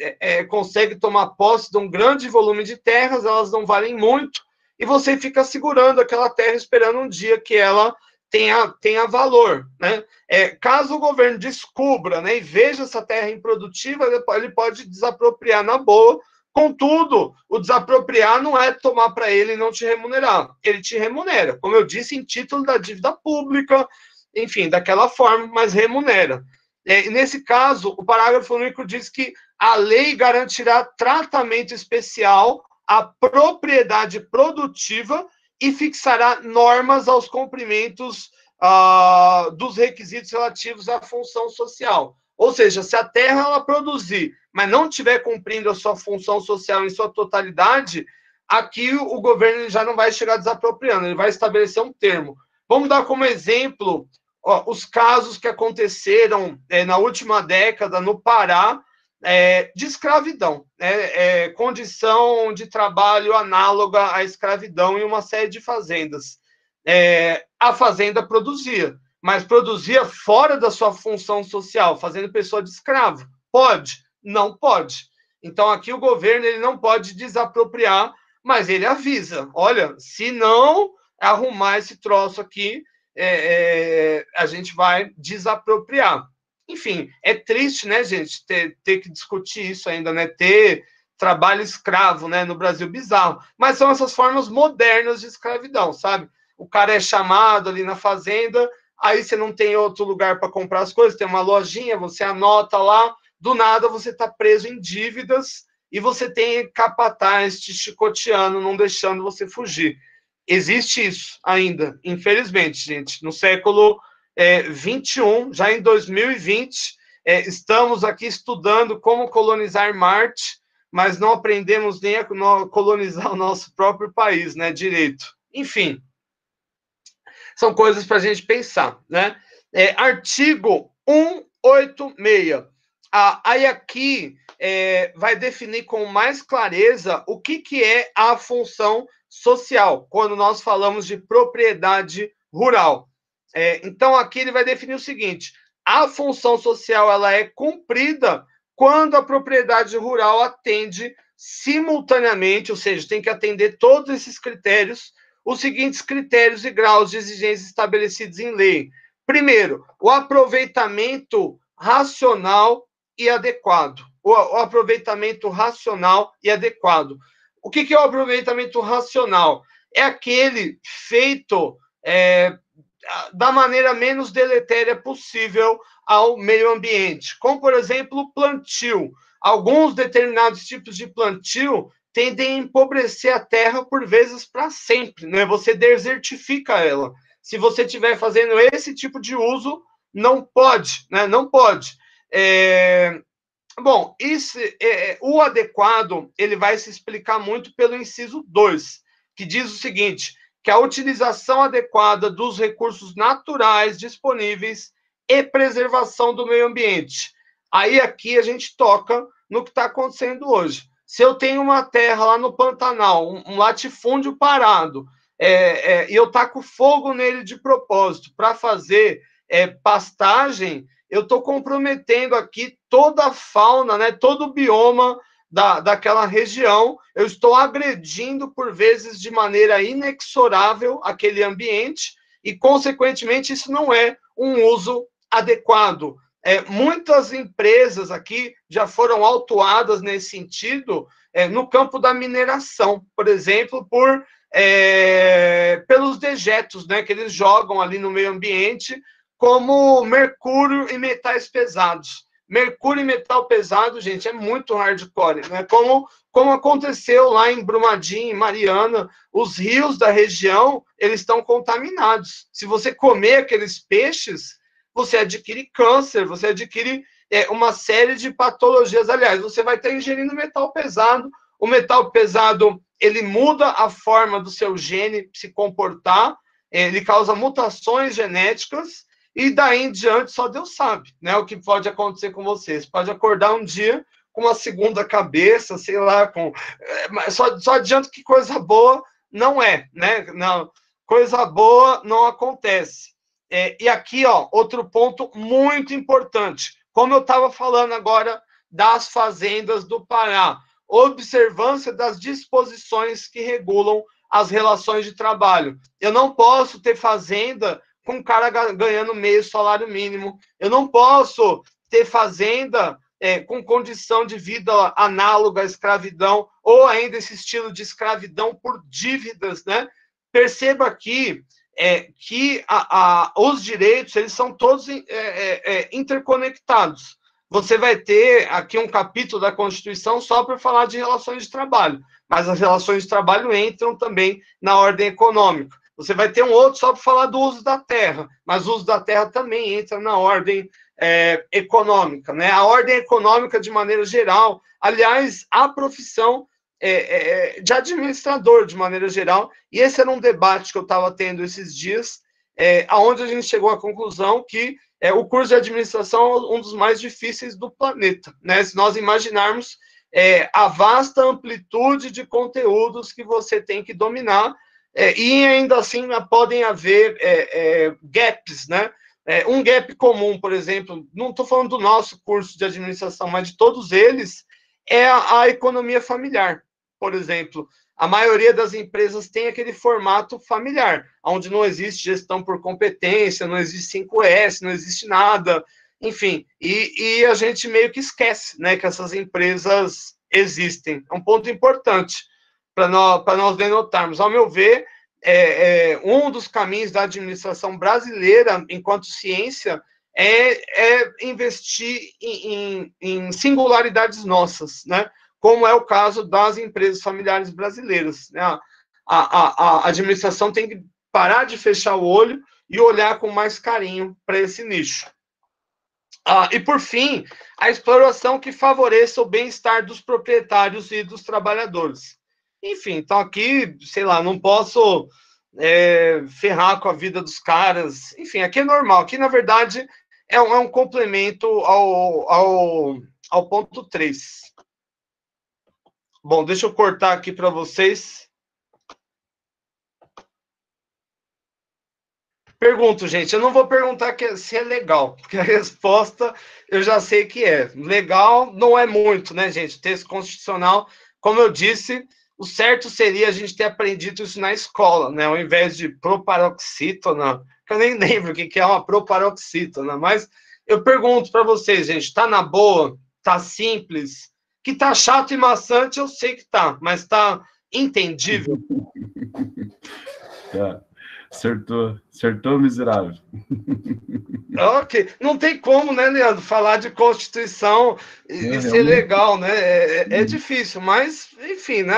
consegue tomar posse de um grande volume de terras, elas não valem muito, e você fica segurando aquela terra, esperando um dia que ela tenha valor, né? Caso o governo descubra, né, e veja essa terra improdutiva, ele pode desapropriar na boa. Contudo, o desapropriar não é tomar para ele e não te remunerar. Ele te remunera, como eu disse, em título da dívida pública, enfim, daquela forma, mas remunera. Nesse caso, o parágrafo único diz que a lei garantirá tratamento especial à propriedade produtiva e fixará normas aos cumprimentos dos requisitos relativos à função social. Ou seja, se a terra ela produzir, mas não estiver cumprindo a sua função social em sua totalidade, aqui o governo já não vai chegar desapropriando, ele vai estabelecer um termo. Vamos dar como exemplo os casos que aconteceram na última década no Pará, de escravidão, condição de trabalho análoga à escravidão em uma série de fazendas. A fazenda produzia, mas produzia fora da sua função social, fazendo pessoa de escravo. Pode? Não pode. Então, aqui o governo ele não pode desapropriar, mas ele avisa, olha, se não arrumar esse troço aqui, a gente vai desapropriar. Enfim, é triste, né, gente, ter que discutir isso ainda, né, ter trabalho escravo, né, no Brasil, bizarro. Mas são essas formas modernas de escravidão, sabe? O cara é chamado ali na fazenda, aí você não tem outro lugar para comprar as coisas, tem uma lojinha, você anota lá, do nada você está preso em dívidas e você tem capataz te chicoteando, não deixando você fugir. Existe isso ainda, infelizmente, gente. No século 21, já em 2020, estamos aqui estudando como colonizar Marte, mas não aprendemos nem a colonizar o nosso próprio país, né, direito. Enfim, são coisas para a gente pensar, né? Artigo 186. Aí aqui vai definir com mais clareza o que é a função social, quando nós falamos de propriedade rural. Então, aqui ele vai definir o seguinte: a função social ela é cumprida quando a propriedade rural atende simultaneamente, ou seja, tem que atender todos esses critérios, os seguintes critérios e graus de exigência estabelecidos em lei. Primeiro, o aproveitamento racional e adequado. O aproveitamento racional e adequado. O que é o aproveitamento racional? É aquele feito da maneira menos deletéria possível ao meio ambiente, como, por exemplo, o plantio. Alguns determinados tipos de plantio tendem a empobrecer a terra por vezes para sempre, né? Você desertifica ela. Se você estiver fazendo esse tipo de uso, não pode, né? Não pode. Bom, o adequado, ele vai se explicar muito pelo inciso 2, que diz o seguinte: que a utilização adequada dos recursos naturais disponíveis e preservação do meio ambiente. Aí aqui a gente toca no que está acontecendo hoje. Se eu tenho uma terra lá no Pantanal, um latifúndio parado, e eu taco fogo nele de propósito para fazer pastagem, eu estou comprometendo aqui toda a fauna, né, todo o bioma daquela região, eu estou agredindo, por vezes, de maneira inexorável aquele ambiente e, consequentemente, isso não é um uso adequado. Muitas empresas aqui já foram autuadas nesse sentido, no campo da mineração, por exemplo, pelos dejetos, né, que eles jogam ali no meio ambiente, como mercúrio e metais pesados. Mercúrio e metal pesado, gente, é muito hardcore, né? Como aconteceu lá em Brumadinho, em Mariana, os rios da região, eles estão contaminados. Se você comer aqueles peixes, você adquire câncer, você adquire uma série de patologias. Aliás, você vai estar ingerindo metal pesado. O metal pesado, ele muda a forma do seu gene se comportar, ele causa mutações genéticas, e daí em diante só Deus sabe, né, o que pode acontecer com vocês. Pode acordar um dia com uma segunda cabeça, sei lá, mas só adianto que coisa boa não é, né? Não, coisa boa não acontece. E aqui, ó, outro ponto muito importante. Como eu estava falando agora das fazendas do Pará, observância das disposições que regulam as relações de trabalho. Eu não posso ter fazenda com um cara ganhando meio salário mínimo. Eu não posso ter fazenda com condição de vida análoga à escravidão, ou ainda esse estilo de escravidão por dívidas, né? Perceba aqui que os direitos, eles são todos interconectados. Você vai ter aqui um capítulo da Constituição só para falar de relações de trabalho, mas as relações de trabalho entram também na ordem econômica. Você vai ter um outro só para falar do uso da terra, mas o uso da terra também entra na ordem econômica, né? A ordem econômica, de maneira geral, aliás, a profissão de administrador, de maneira geral, e esse era um debate que eu estava tendo esses dias, onde a gente chegou à conclusão que o curso de administração é um dos mais difíceis do planeta, né? Se nós imaginarmos a vasta amplitude de conteúdos que você tem que dominar, e ainda assim podem haver gaps, né? Um gap comum, por exemplo, não estou falando do nosso curso de administração, mas de todos eles, é a economia familiar. Por exemplo, a maioria das empresas tem aquele formato familiar, onde não existe gestão por competência, não existe 5S, não existe nada, enfim, e a gente meio que esquece, né, que essas empresas existem. É um ponto importante para nós denotarmos. Ao meu ver, um dos caminhos da administração brasileira, enquanto ciência, é investir em singularidades nossas, né? Como é o caso das empresas familiares brasileiras, né? A administração tem que parar de fechar o olho e olhar com mais carinho para esse nicho. E, por fim, a exploração que favoreça o bem-estar dos proprietários e dos trabalhadores. Enfim, então aqui, sei lá, não posso ferrar com a vida dos caras. Enfim, aqui é normal. Aqui, na verdade, é um complemento ao ponto 3. Bom, deixa eu cortar aqui para vocês. Pergunto, gente, eu não vou perguntar se é legal, porque a resposta eu já sei que é. Legal não é muito, né, gente? Texto constitucional, como eu disse, o certo seria a gente ter aprendido isso na escola, né? Ao invés de proparoxítona, que eu nem lembro o que é uma proparoxítona, mas eu pergunto para vocês, gente, tá na boa? Tá simples? Que tá chato e maçante, eu sei que tá, mas tá entendível? Tá. Acertou, miserável. Ok. Não tem como, né, Leandro, falar de Constituição e ser legal, né? É difícil, mas, enfim, né?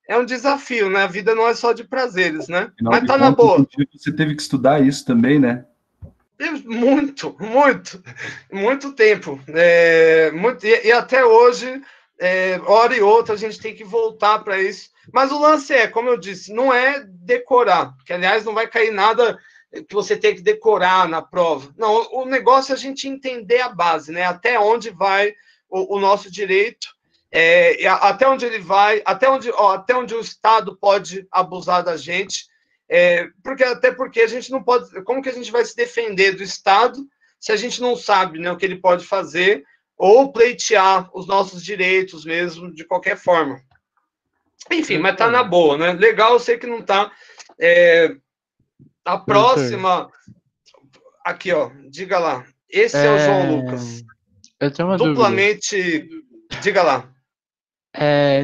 É um desafio, né? A vida não é só de prazeres, né? Afinal mas tá na contas, boa. Você teve que estudar isso também, né? Muito tempo. E até hoje, hora e outra, a gente tem que voltar para isso. Mas o lance como eu disse, não é decorar, que aliás não vai cair nada que você tem que decorar na prova. Não, o negócio é a gente entender a base, né? Até onde vai o nosso direito, até onde ele vai, até onde o Estado pode abusar da gente. Até porque a gente não pode. Como que a gente vai se defender do Estado se a gente não sabe, né, o que ele pode fazer ou pleitear os nossos direitos mesmo de qualquer forma? Enfim, mas tá na boa, né? Legal, eu sei que não tá. A próxima. Aqui, ó, diga lá. Esse é o João Lucas. Eu tenho uma duplamente. Dúvida. Diga lá.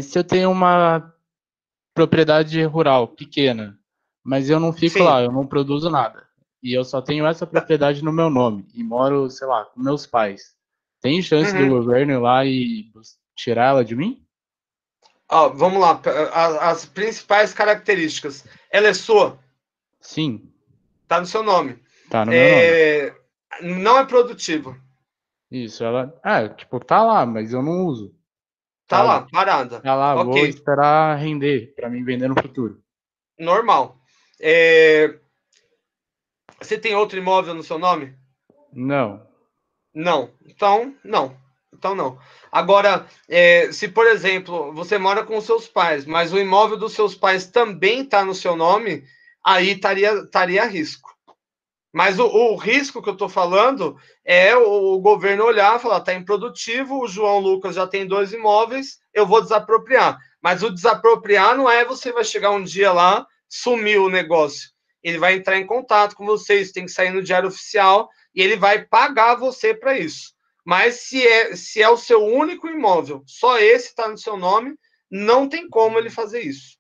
Se eu tenho uma propriedade rural pequena, mas eu não fico lá, eu não produzo nada, e eu só tenho essa propriedade no meu nome, e moro, sei lá, com meus pais, tem chance do governo ir lá e tirar ela de mim? Vamos lá, as principais características. Ela é sua? Sim. Tá no seu nome. Tá no meu nome. Não é produtivo. Isso, ela... tipo, tá lá, mas eu não uso. Tá lá, parada. Tá lá, okay. Vou esperar render, para mim vender no futuro. Normal. Você tem outro imóvel no seu nome? Não. Não. Então, não. Então, não. Agora, se, por exemplo, você mora com os seus pais, mas o imóvel dos seus pais também está no seu nome, aí estaria a risco. Mas o risco que eu estou falando é o governo olhar e falar, está improdutivo, o João Lucas já tem 2 imóveis, eu vou desapropriar. Mas o desapropriar não é você vai chegar um dia lá, sumir o negócio. Ele vai entrar em contato com você, isso tem que sair no Diário Oficial, e ele vai pagar você para isso. Mas se é o seu único imóvel, só esse está no seu nome, não tem como ele fazer isso.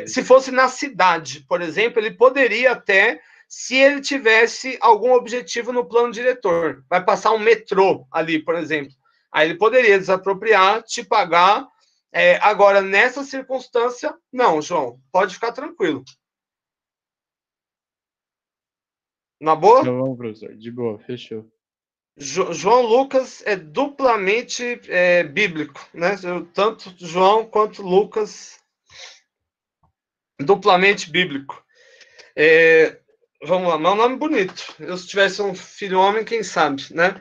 Se fosse na cidade, por exemplo, ele poderia até, se ele tivesse algum objetivo no plano diretor. Vai passar um metrô ali, por exemplo. Aí ele poderia desapropriar, te pagar. Agora, nessa circunstância, não, João, pode ficar tranquilo. Na boa? Tá bom, professor. De boa, fechou. João Lucas é duplamente bíblico, né? Tanto João quanto Lucas, duplamente bíblico. Vamos lá, mas é um nome bonito. Eu, se tivesse um filho homem, quem sabe, né?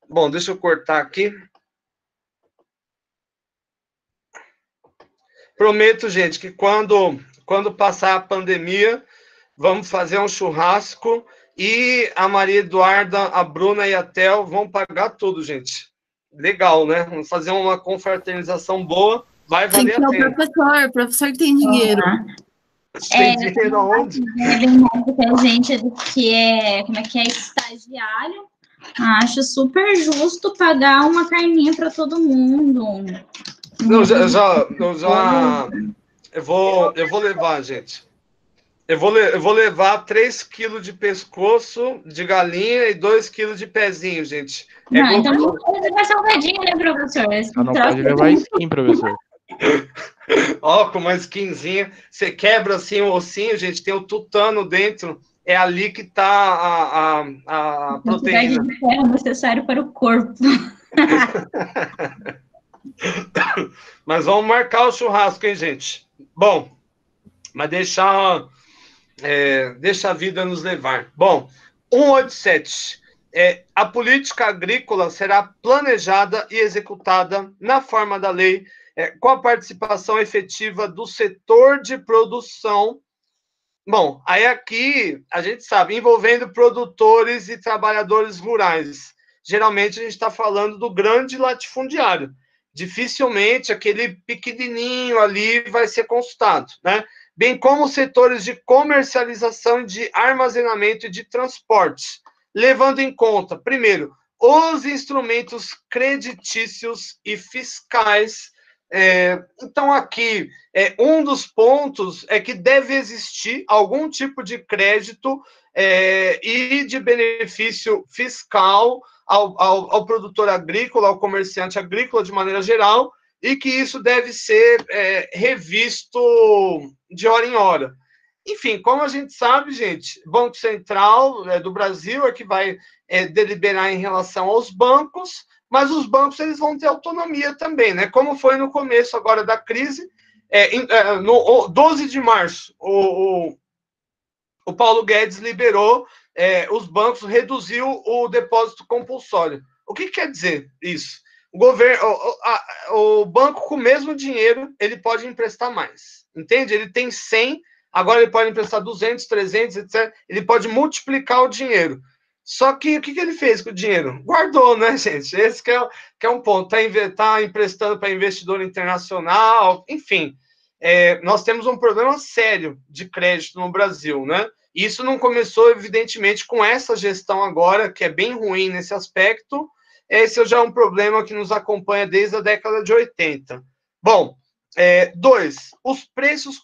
Bom, deixa eu cortar aqui. Prometo, gente, que quando passar a pandemia, vamos fazer um churrasco e a Maria Eduarda, a Bruna e a Tel vão pagar tudo, gente. Legal, né? Vamos fazer uma confraternização boa, vai valer a pena. O professor que tem dinheiro. Tem dinheiro aonde? Bem mais do que a gente que é estagiário. Acho super justo pagar uma carninha para todo mundo. Não, eu vou levar, gente. Eu vou levar 3 quilos de pescoço de galinha e 2 quilos de pezinho, gente. Então não pode levar salgadinho, né, professor? Não pode levar skin, professor. Ó, com uma skinzinha. Você quebra assim o ossinho, gente, tem o tutano dentro. É ali que tá a proteína. É necessário para o corpo. Mas vamos marcar o churrasco, hein, gente? Bom, mas deixa a vida nos levar. Bom, 187. A política agrícola será planejada e executada na forma da lei, com a participação efetiva do setor de produção. Bom, aí aqui a gente sabe, envolvendo produtores e trabalhadores rurais. Geralmente a gente está falando do grande latifundiário. Dificilmente aquele pequenininho ali vai ser consultado, né? Bem como setores de comercialização, de armazenamento e de transporte, levando em conta, primeiro, os instrumentos creditícios e fiscais. Então, aqui, um dos pontos é que deve existir algum tipo de crédito e de benefício fiscal ao produtor agrícola, ao comerciante agrícola de maneira geral, e que isso deve ser revisto de hora em hora. Enfim, como a gente sabe, gente, Banco Central do Brasil é que vai deliberar em relação aos bancos, mas os bancos eles vão ter autonomia também, né? Como foi no começo agora da crise, no 12 de março, o Paulo Guedes liberou, os bancos, reduziu o depósito compulsório. O que quer dizer isso? O banco, com o mesmo dinheiro, ele pode emprestar mais, entende? Ele tem 100, agora ele pode emprestar 200, 300, etc. Ele pode multiplicar o dinheiro. Só que o que ele fez com o dinheiro? Guardou, né, gente? Esse que é um ponto. Está emprestando para investidor internacional, enfim. Nós temos um problema sério de crédito no Brasil, né? Isso não começou, evidentemente, com essa gestão agora, que é bem ruim nesse aspecto. Esse já é um problema que nos acompanha desde a década de 80. Bom, 2. Os preços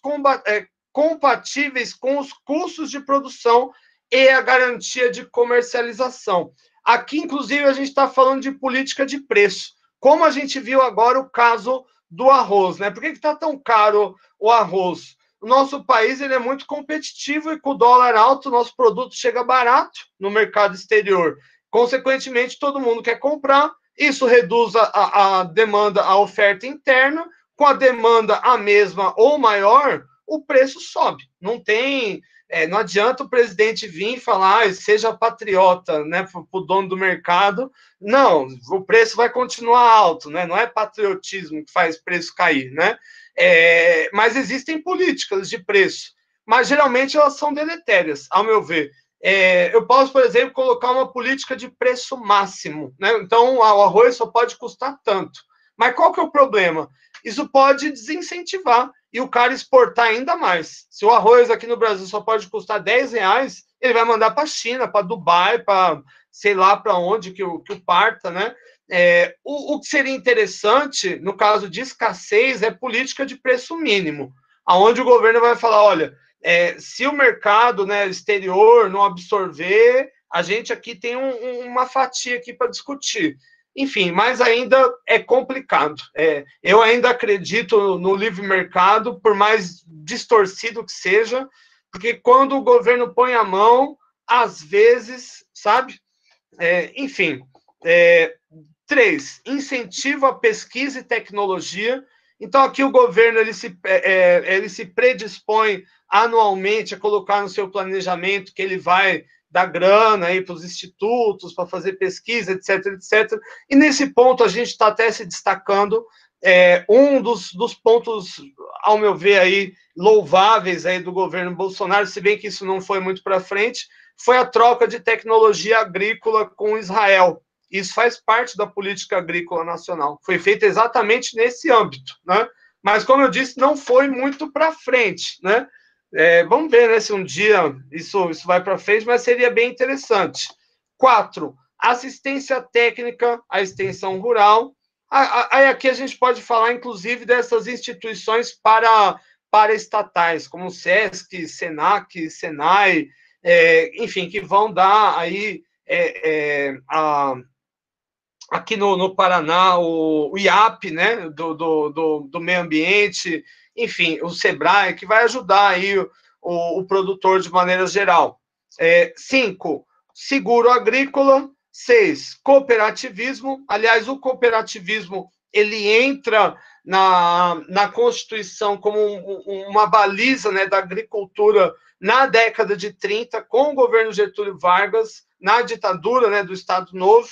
compatíveis com os custos de produção e a garantia de comercialização. Aqui, inclusive, a gente está falando de política de preço. Como a gente viu agora o caso do arroz, né? Por que está tão caro o arroz? O nosso país ele é muito competitivo e com o dólar alto, o nosso produto chega barato no mercado exterior. Consequentemente, todo mundo quer comprar, isso reduz a demanda, a oferta interna, com a demanda a mesma ou maior, o preço sobe. Não tem Não adianta o presidente vir e falar, seja patriota, né, para o dono do mercado. Não, o preço vai continuar alto, né? Não é patriotismo que faz preço cair, né? Mas existem políticas de preço, mas geralmente elas são deletérias, ao meu ver. Eu posso, por exemplo, colocar uma política de preço máximo, né? Então, o arroz só pode custar tanto. Mas qual que é o problema? Isso pode desincentivar e o cara exportar ainda mais. Se o arroz aqui no Brasil só pode custar R$10, ele vai mandar para a China, para Dubai, para sei lá para onde que o parta, né? O que seria interessante, no caso de escassez, é política de preço mínimo, aonde o governo vai falar, olha, se o mercado, né, exterior não absorver, a gente aqui tem uma fatia aqui para discutir. Enfim, mas ainda é complicado. Eu ainda acredito no livre mercado, por mais distorcido que seja, porque quando o governo põe a mão, às vezes, sabe? Enfim. 3, incentivo à pesquisa e tecnologia. Então, aqui o governo ele se predispõe anualmente a colocar no seu planejamento que ele vai dar grana aí para os institutos, para fazer pesquisa, etc, etc. E nesse ponto a gente está até se destacando. Um dos pontos, ao meu ver, aí, louváveis aí do governo Bolsonaro, se bem que isso não foi muito para frente, foi a troca de tecnologia agrícola com Israel. Isso faz parte da política agrícola nacional. Foi feito exatamente nesse âmbito, né? Mas, como eu disse, não foi muito para frente, né? Vamos ver, né, se um dia isso vai para frente, mas seria bem interessante. 4, assistência técnica à extensão rural. Aí aqui a gente pode falar, inclusive, dessas instituições paraestatais, como o SESC, SENAC, SENAI, enfim, que vão dar aí aqui no Paraná, o IAP, né, do meio ambiente, enfim, o SEBRAE, que vai ajudar aí o produtor de maneira geral. 5, seguro agrícola. 6, cooperativismo. Aliás, o cooperativismo, ele entra na Constituição como uma baliza, né, da agricultura na década de 30, com o governo Getúlio Vargas, na ditadura, né, do Estado Novo.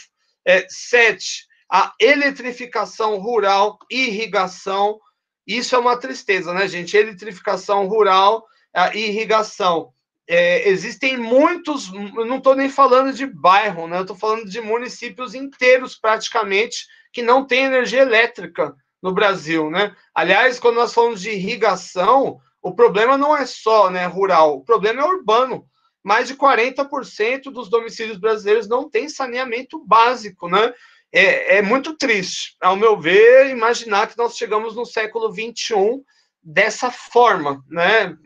7, a eletrificação rural e irrigação. Isso é uma tristeza, né, gente? Eletrificação rural e irrigação. Existem muitos, eu não estou nem falando de bairro, né? Eu estou falando de municípios inteiros, praticamente, que não têm energia elétrica no Brasil, né? Aliás, quando nós falamos de irrigação, o problema não é só, né, rural, o problema é urbano. Mais de 40% dos domicílios brasileiros não têm saneamento básico, né? É muito triste, ao meu ver, imaginar que nós chegamos no século XXI dessa forma, né?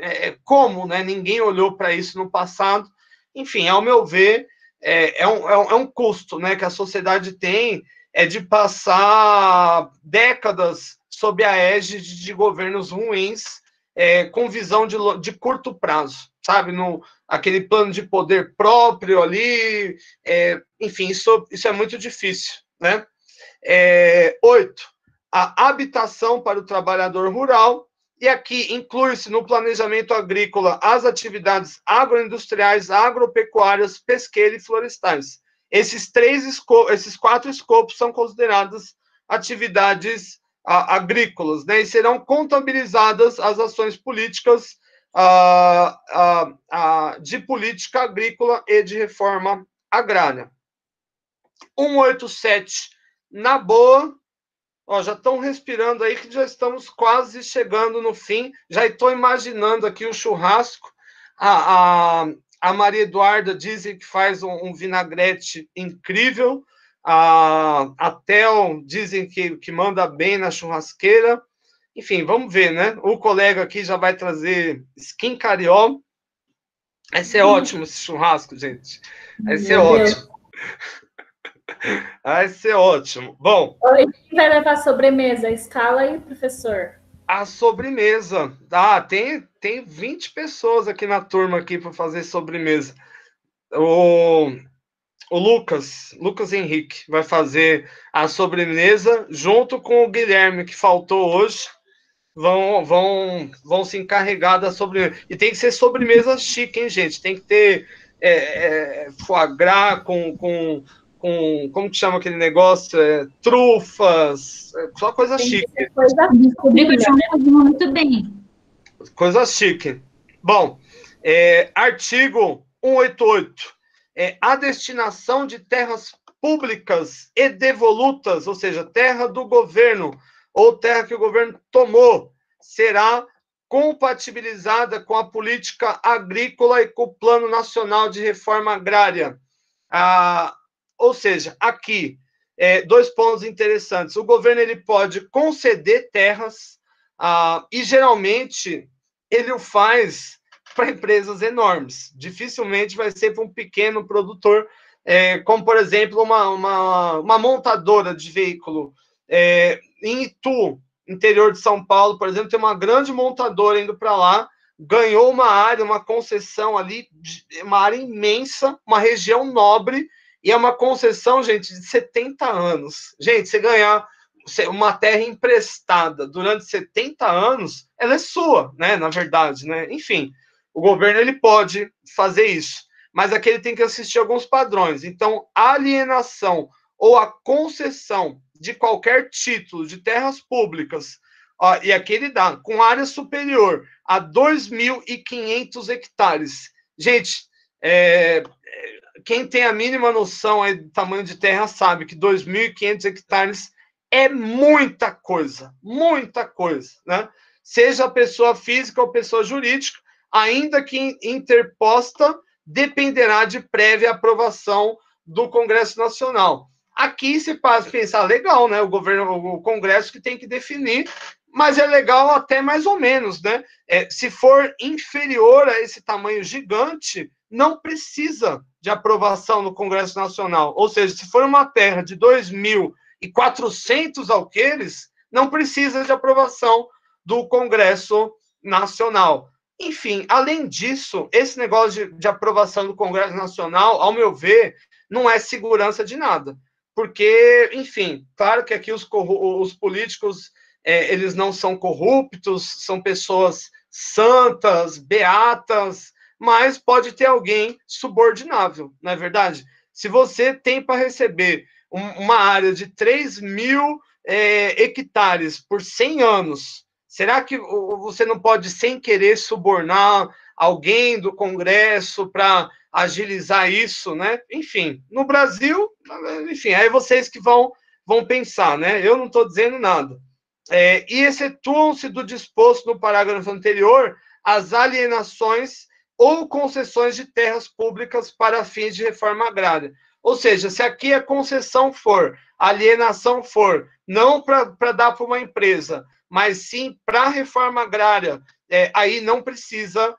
Como, né? Ninguém olhou para isso no passado. Enfim, ao meu ver, é um custo, né, que a sociedade tem, de passar décadas sob a égide de governos ruins, com visão de curto prazo, sabe? Aquele plano de poder próprio ali, enfim, isso é muito difícil, né? 8, a habitação para o trabalhador rural, e aqui inclui-se no planejamento agrícola as atividades agroindustriais, agropecuárias, pesqueiras e florestais. Esses 4 escopos são considerados atividades agrícolas, né? E serão contabilizadas as ações políticas de política agrícola e de reforma agrária. 187, na boa. Já estão respirando aí que já estamos quase chegando no fim. Já estou imaginando aqui o churrasco. A Maria Eduarda dizem que faz um vinagrete incrível. A Tel dizem que manda bem na churrasqueira. Enfim, vamos ver, né? O colega aqui já vai trazer skin cariol. Vai ser ótimo esse churrasco, gente. Vai ser ótimo. Vai ser ótimo. Bom. Oi, quem vai levar a sobremesa? Escala aí, professor. A sobremesa. Tem 20 pessoas aqui na turma aqui para fazer sobremesa. O Lucas Henrique vai fazer a sobremesa junto com o Guilherme, que faltou hoje. vão se encarregar da sobremesa. E tem que ser sobremesa chique, hein, gente? Tem que ter foie gras com como que chama aquele negócio? Trufas, só coisa Tem que chique. ser coisa Descobri que o fina. João cozinha muito bem. Coisa chique. Bom, artigo 188. A destinação de terras públicas e devolutas, ou seja, terra do governo ou terra que o governo tomou, será compatibilizada com a política agrícola e com o Plano Nacional de Reforma Agrária. Ou seja, aqui, 2 pontos interessantes. O governo ele pode conceder terras, e geralmente ele o faz para empresas enormes. Dificilmente vai ser para um pequeno produtor, como, por exemplo, uma montadora de veículo. Em Itu, interior de São Paulo, por exemplo, tem uma grande montadora indo para lá, ganhou uma área, uma concessão ali, uma área imensa, uma região nobre, e é uma concessão, gente, de 70 anos. Gente, você ganhar uma terra emprestada durante 70 anos, ela é sua, né, na verdade, né? Enfim, o governo ele pode fazer isso, mas aqui ele tem que assistir alguns padrões. Então, a alienação ou a concessão de qualquer título de terras públicas, e aqui ele dá, com área superior a 2.500 hectares. Gente, quem tem a mínima noção aí do tamanho de terra sabe que 2.500 hectares é muita coisa, né? Seja a pessoa física ou pessoa jurídica, ainda que interposta, dependerá de prévia aprovação do Congresso Nacional. Aqui se pode pensar, legal, né? O Congresso que tem que definir, mas é legal até mais ou menos, né? Se for inferior a esse tamanho gigante, não precisa de aprovação no Congresso Nacional. Ou seja, se for uma terra de 2.400 alqueires, não precisa de aprovação do Congresso Nacional. Enfim, além disso, esse negócio de aprovação do Congresso Nacional, ao meu ver, não é segurança de nada. Porque, enfim, claro que aqui os políticos, eles não são corruptos, são pessoas santas, beatas, mas pode ter alguém subordinável, não é verdade? Se você tem para receber uma área de 3.000 hectares por 100 anos, será que você não pode, sem querer, subornar alguém do Congresso para agilizar isso, né? Enfim, no Brasil, enfim, aí vocês que vão pensar, né? Eu não estou dizendo nada. E excetuam-se do disposto no parágrafo anterior as alienações ou concessões de terras públicas para fins de reforma agrária. Ou seja, se aqui a concessão for, a alienação for, não para dar para uma empresa, mas sim para a reforma agrária, aí não precisa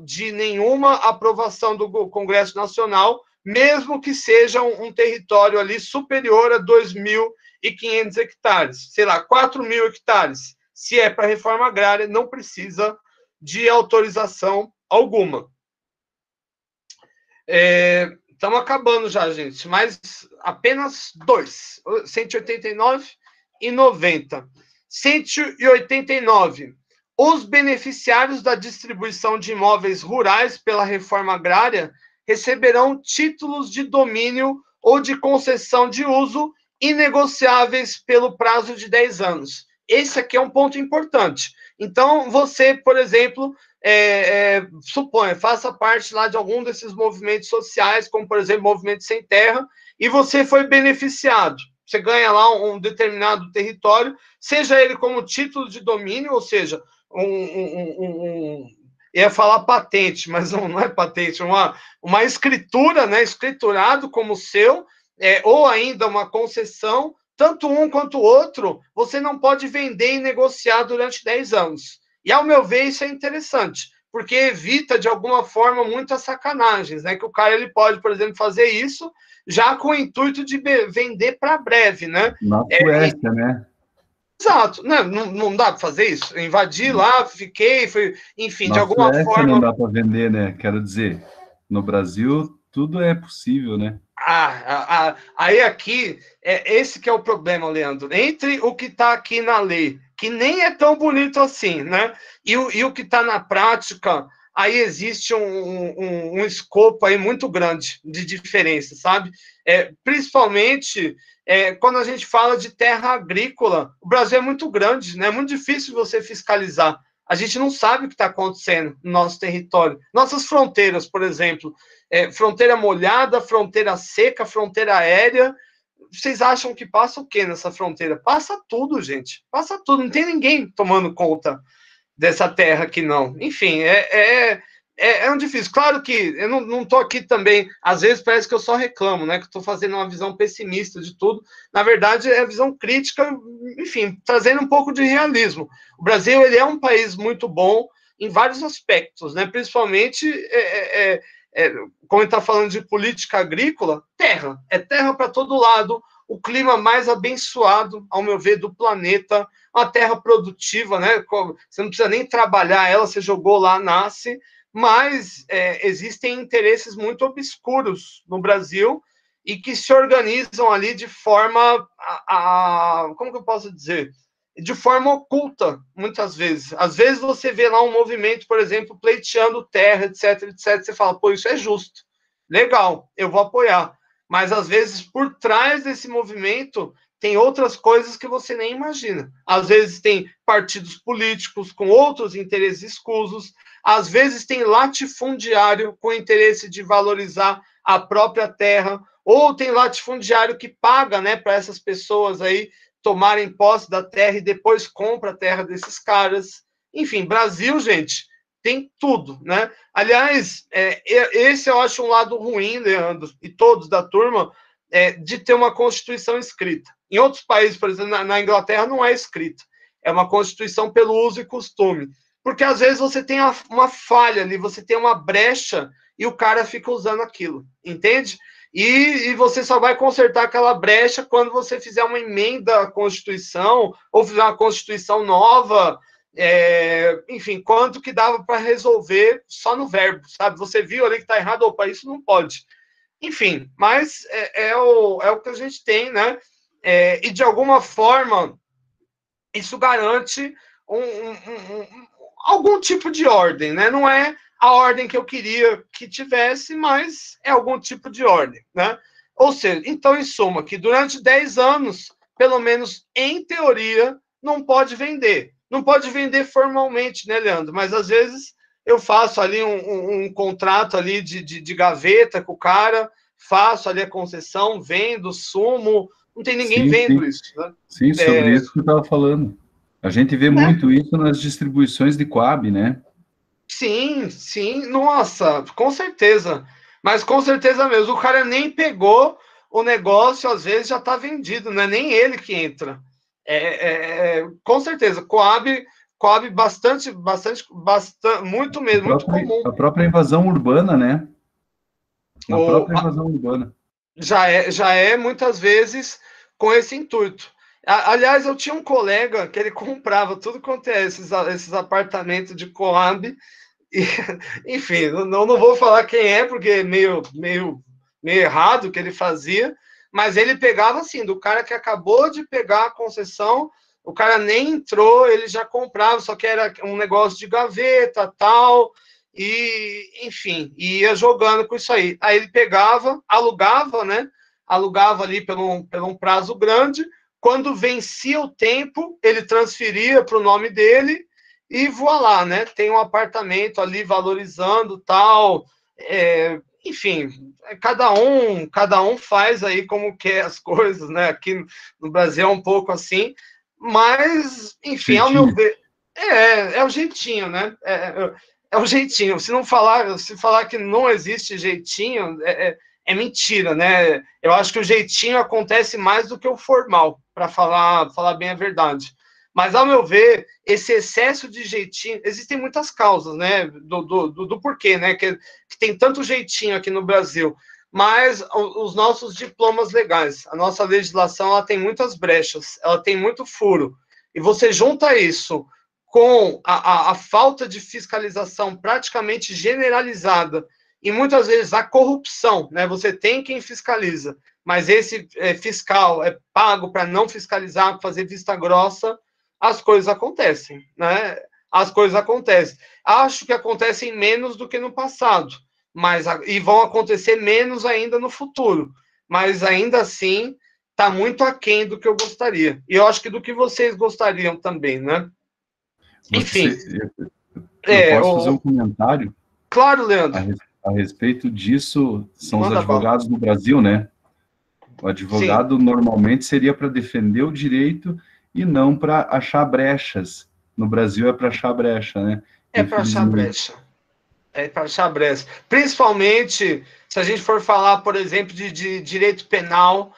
de nenhuma aprovação do Congresso Nacional, mesmo que seja um território ali superior a 2.500 hectares, sei lá, 4.000 hectares. Se é para reforma agrária, não precisa de autorização alguma. Estamos acabando já, gente, mas apenas 2, 189 e 90. 189. Os beneficiários da distribuição de imóveis rurais pela reforma agrária receberão títulos de domínio ou de concessão de uso inegociáveis pelo prazo de 10 anos. Esse aqui é um ponto importante. Então, você, por exemplo, suponha, faça parte lá de algum desses movimentos sociais, como, por exemplo, Movimento Sem Terra, e você foi beneficiado. Você ganha lá um determinado território, seja ele como título de domínio, ou seja, ia falar patente, mas não é patente, uma escritura, né, escriturado como seu, ou ainda uma concessão, tanto um quanto o outro, você não pode vender e negociar durante 10 anos. E, ao meu ver, isso é interessante, porque evita, de alguma forma, muitas sacanagens, né? Que o cara ele pode, por exemplo, fazer isso já com o intuito de vender para breve, né? Na Suécia, né? Exato, não dá para fazer isso. Invadi lá, enfim, de alguma Suécia forma. não dá para vender, né? Quero dizer, no Brasil tudo é possível, né? Aí aqui, esse que é o problema, Leandro. Entre o que está aqui na lei, que nem é tão bonito assim, né? E o que está na prática, aí existe um escopo aí muito grande de diferença, sabe? Principalmente quando a gente fala de terra agrícola. O Brasil é muito grande, né? É muito difícil você fiscalizar. A gente não sabe o que está acontecendo no nosso território. Nossas fronteiras, por exemplo, fronteira molhada, fronteira seca, fronteira aérea. Vocês acham que passa o quê nessa fronteira? Passa tudo, gente. Passa tudo. Não tem ninguém tomando conta dessa terra aqui, não. Enfim, um difícil. Claro que eu não estou aqui também, às vezes parece que eu só reclamo, né? Que estou fazendo uma visão pessimista de tudo. Na verdade, é visão crítica, enfim, trazendo um pouco de realismo. O Brasil, ele é um país muito bom em vários aspectos, né? Principalmente, como está falando de política agrícola, terra. É terra para todo lado, o clima mais abençoado, ao meu ver, do planeta, uma terra produtiva, né? Você não precisa nem trabalhar ela, você jogou lá, nasce, mas existem interesses muito obscuros no Brasil e que se organizam ali de forma, como que eu posso dizer? De forma oculta, muitas vezes. Às vezes você vê lá um movimento, por exemplo, pleiteando terra, etc, etc, você fala, pô, isso é justo, legal, eu vou apoiar. Mas, às vezes, por trás desse movimento, tem outras coisas que você nem imagina. Às vezes tem partidos políticos com outros interesses escusos, às vezes tem latifundiário com interesse de valorizar a própria terra, ou tem latifundiário que paga, né, para essas pessoas aí tomarem posse da terra e depois compra a terra desses caras. Enfim, Brasil, gente, tem tudo, né? Aliás, esse eu acho um lado ruim, Leandro, e todos da turma, de ter uma Constituição escrita. Em outros países, por exemplo, na Inglaterra, não é escrita. É uma Constituição pelo uso e costume. Porque, às vezes, você tem uma falha ali, você tem uma brecha e o cara fica usando aquilo, entende? E você só vai consertar aquela brecha quando você fizer uma emenda à Constituição ou fizer uma Constituição nova. Enfim, quanto que dava para resolver só no verbo, sabe? Você viu ali que está errado, opa, isso não pode. Enfim, mas é o que a gente tem, né? E de alguma forma, isso garante algum tipo de ordem, né? Não é a ordem que eu queria que tivesse, mas é algum tipo de ordem, né? Ou seja, então, em suma, que durante 10 anos, pelo menos em teoria, não pode vender. Não pode vender formalmente, né, Leandro? Mas, às vezes, eu faço ali um contrato ali de gaveta com o cara, faço ali a concessão, vendo, sumo, não tem ninguém vendo isso, né? Sim, sobre isso que eu estava falando. A gente vê muito isso nas distribuições de Coab, né? Sim, nossa, com certeza. Mas com certeza mesmo, o cara nem pegou o negócio, às vezes já está vendido, não é nem ele que entra. Com certeza, Coab bastante, muito mesmo, muito comum. A própria invasão urbana, né? A própria invasão urbana. Já é muitas vezes com esse intuito. Aliás, eu tinha um colega que ele comprava tudo quanto é esses apartamentos de Coab. Enfim, não vou falar quem é, porque é meio errado o que ele fazia, mas ele pegava assim, do cara que acabou de pegar a concessão, o cara nem entrou, ele já comprava, só que era um negócio de gaveta, tal, e, enfim, ia jogando com isso aí. Aí ele pegava, alugava, né? Alugava ali por um prazo grande, quando vencia o tempo, ele transferia para o nome dele, e voilá, né? Tem um apartamento ali valorizando tal. Enfim, cada um faz aí como quer as coisas, né? Aqui no Brasil é um pouco assim, mas, enfim, ao meu ver, é o jeitinho, né? É o jeitinho. Se falar que não existe jeitinho, é mentira, né? Eu acho que o jeitinho acontece mais do que o formal, para falar bem a verdade. Mas, ao meu ver, esse excesso de jeitinho... Existem muitas causas, né, do porquê, né, que tem tanto jeitinho aqui no Brasil. Mas os nossos diplomas legais, a nossa legislação, ela tem muitas brechas, ela tem muito furo. E você junta isso com a falta de fiscalização praticamente generalizada e muitas vezes a corrupção, né? Você tem quem fiscaliza, mas esse fiscal é pago para não fiscalizar, fazer vista grossa, as coisas acontecem, né? As coisas acontecem. Acho que acontecem menos do que no passado, e vão acontecer menos ainda no futuro, mas ainda assim está muito aquém do que eu gostaria. E eu acho que do que vocês gostariam também, né? Enfim. Eu posso fazer um comentário? Claro, Leandro. A respeito disso, são Manda os advogados no Brasil, né? O advogado normalmente seria para defender o direito e não para achar brechas. No Brasil é para achar brecha, né? É para achar brecha. É para achar brecha. Principalmente se a gente for falar, por exemplo, de direito penal.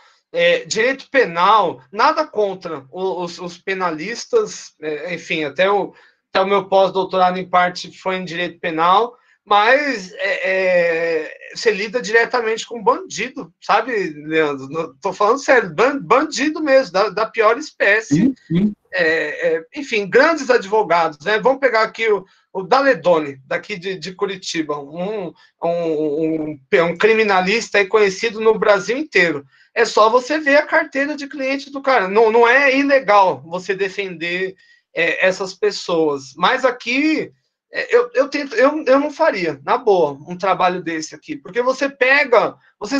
Direito penal, nada contra os penalistas, enfim, até o meu pós-doutorado em parte foi em direito penal, mas você lida diretamente com bandido, sabe, Leandro? Estou falando sério, bandido mesmo, da pior espécie. Sim. Enfim, grandes advogados, né? Vamos pegar aqui o Daledoni, daqui de Curitiba, um criminalista aí conhecido no Brasil inteiro. É só você ver a carteira de cliente do cara. Não é ilegal você defender essas pessoas. Mas aqui, eu não faria, na boa, um trabalho desse aqui. Porque você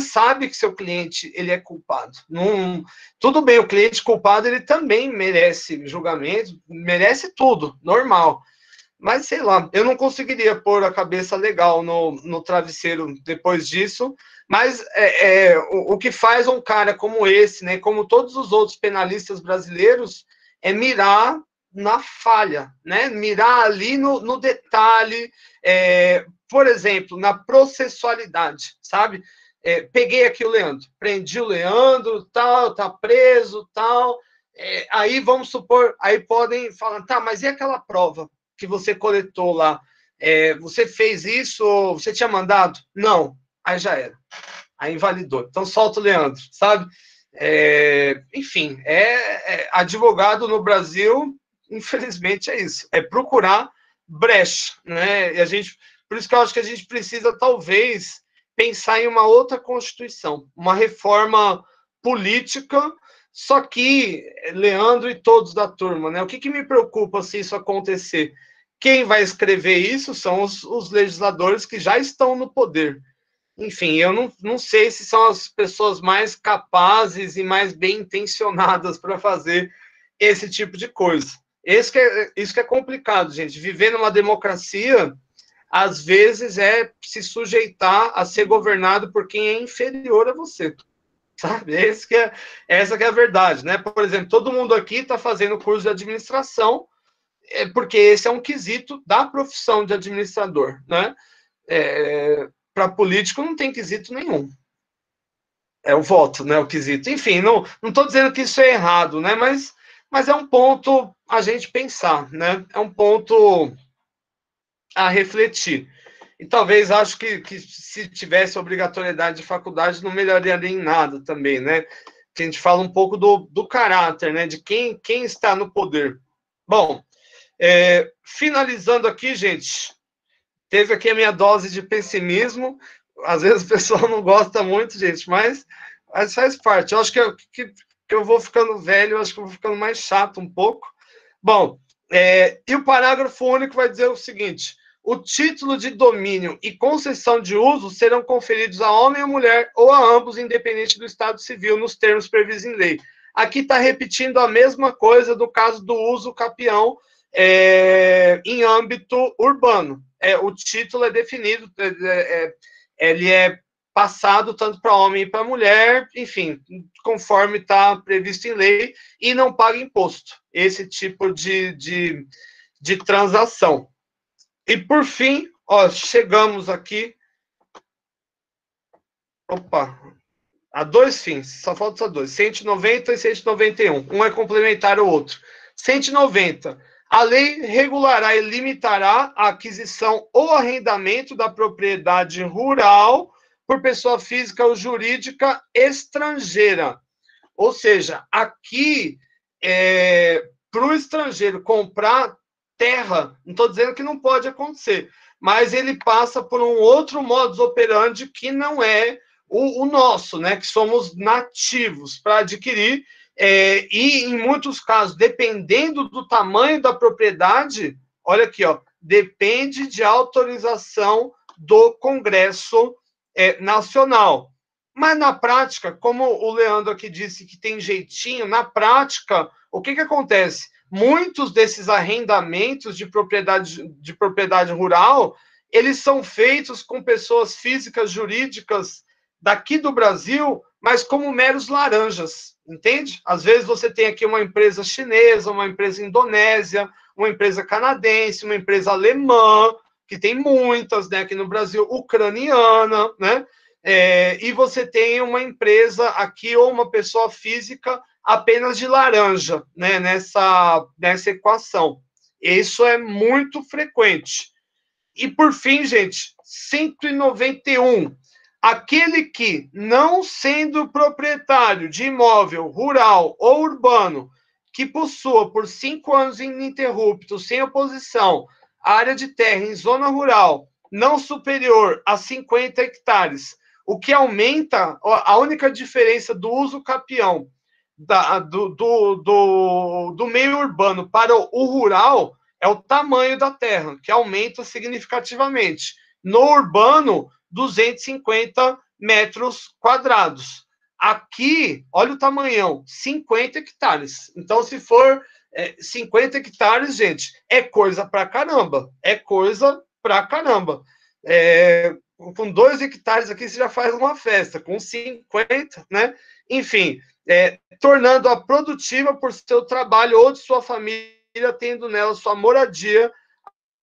sabe que seu cliente ele é culpado. Tudo bem, o cliente culpado ele também merece julgamento, merece tudo, normal. Mas, sei lá, eu não conseguiria pôr a cabeça legal no travesseiro depois disso, mas o que faz um cara como esse, né, como todos os outros penalistas brasileiros, é mirar na falha, né, mirar ali no detalhe, por exemplo, na processualidade, sabe? Peguei aqui o Leandro, prendi o Leandro, tal, tá preso, tal, aí vamos supor, aí podem falar, tá, mas e aquela prova que você coletou lá? Você fez isso? Você tinha mandado? Não. Aí já era. Aí invalidou. Então solta o Leandro, sabe? Enfim, advogado no Brasil, infelizmente é isso. É procurar brecha, né? Por isso que eu acho que a gente precisa, talvez, pensar em uma outra Constituição, uma reforma política. Só que, Leandro e todos da turma, né? O que me preocupa se isso acontecer? Quem vai escrever isso são os legisladores que já estão no poder. Enfim, eu não sei se são as pessoas mais capazes e mais bem intencionadas para fazer esse tipo de coisa. Isso que é complicado, gente. Viver numa democracia, às vezes, é se sujeitar a ser governado por quem é inferior a você. Sabe? Essa que é a verdade, né? Por exemplo, todo mundo aqui está fazendo curso de administração, porque esse é um quesito da profissão de administrador, né? Para político não tem quesito nenhum. É o voto, né? O quesito. Enfim, não estou dizendo que isso é errado, né? Mas é um ponto a gente pensar, né? É um ponto a refletir. E talvez acho que se tivesse obrigatoriedade de faculdade não melhoraria em nada também, né? Que a gente fala um pouco do caráter, né? De quem está no poder. Bom, finalizando aqui, gente, teve aqui a minha dose de pessimismo. Às vezes o pessoal não gosta muito, gente, mas faz parte. Eu acho que eu vou ficando velho, eu acho que eu vou ficando mais chato um pouco. Bom, e o parágrafo único vai dizer o seguinte: o título de domínio e concessão de uso serão conferidos a homem ou mulher ou a ambos, independente do estado civil, nos termos previstos em lei. Aqui está repetindo a mesma coisa do caso do uso capião em âmbito urbano. O título é definido, ele é passado tanto para homem e para mulher, enfim, conforme está previsto em lei, e não paga imposto, esse tipo de transação. E, por fim, chegamos aqui a dois fins, só faltam só dois, 190 e 191, um é complementar ao outro. 190, a lei regulará e limitará a aquisição ou arrendamento da propriedade rural por pessoa física ou jurídica estrangeira. Ou seja, aqui, para o estrangeiro comprar terra, não estou dizendo que não pode acontecer, mas ele passa por um outro modus operandi que não é o nosso, né? Que somos nativos para adquirir, e em muitos casos, dependendo do tamanho da propriedade, olha aqui, ó, depende de autorização do Congresso Nacional. Mas na prática, como o Leandro aqui disse que tem jeitinho, na prática, o que acontece? Muitos desses arrendamentos de propriedade rural, eles são feitos com pessoas físicas, jurídicas daqui do Brasil, mas como meros laranjas, entende? Às vezes você tem aqui uma empresa chinesa, uma empresa indonésia, uma empresa canadense, uma empresa alemã, que tem muitas, né, aqui no Brasil, ucraniana, né? E você tem uma empresa aqui ou uma pessoa física apenas de laranja, né, nessa equação. Isso é muito frequente. E, por fim, gente, 191. Aquele que, não sendo proprietário de imóvel rural ou urbano, que possua por 5 anos ininterruptos, sem oposição, área de terra em zona rural não superior a 50 hectares, o que aumenta a única diferença do uso capião do meio urbano para o rural é o tamanho da terra, que aumenta significativamente. No urbano, 250 metros quadrados. Aqui, olha o tamanhão, 50 hectares. Então, se for 50 hectares, gente, é coisa pra caramba. É coisa pra caramba. Com 2 hectares aqui, você já faz uma festa. Com 50, né? Enfim, tornando-a produtiva por seu trabalho ou de sua família, tendo nela sua moradia,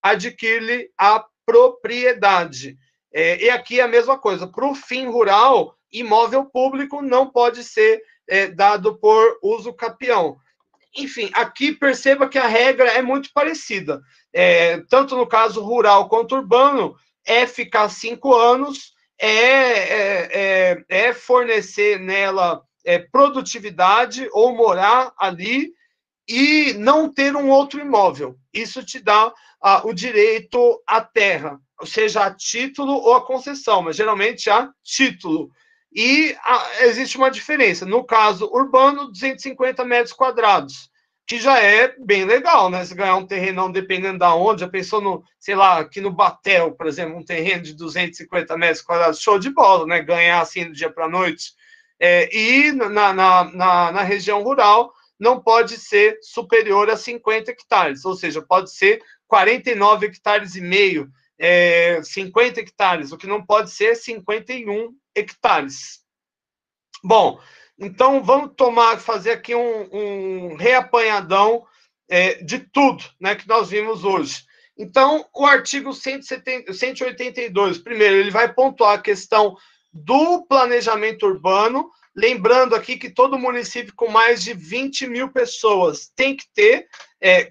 adquire-lhe a propriedade. E aqui é a mesma coisa. Para o fim rural, imóvel público não pode ser dado por uso capião. Enfim, aqui perceba que a regra é muito parecida. Tanto no caso rural quanto urbano, ficar 5 anos, fornecer nela produtividade ou morar ali e não ter um outro imóvel. Isso te dá o direito à terra, seja a título ou a concessão, mas geralmente a título. E existe uma diferença. No caso urbano, 250 metros quadrados, que já é bem legal, né? Se ganhar um terrenão, dependendo de onde, já pensou no, sei lá, aqui no Batel, por exemplo, um terreno de 250 metros quadrados, show de bola, né? Ganhar assim do dia para a noite. E na região rural, não pode ser superior a 50 hectares, ou seja, pode ser 49 hectares e meio, 50 hectares, o que não pode ser 51 hectares. Bom, então vamos fazer aqui um reapanhadão de tudo, né, que nós vimos hoje. Então, o artigo 182, primeiro, ele vai pontuar a questão do planejamento urbano, lembrando aqui que todo município com mais de 20 mil pessoas tem que ter,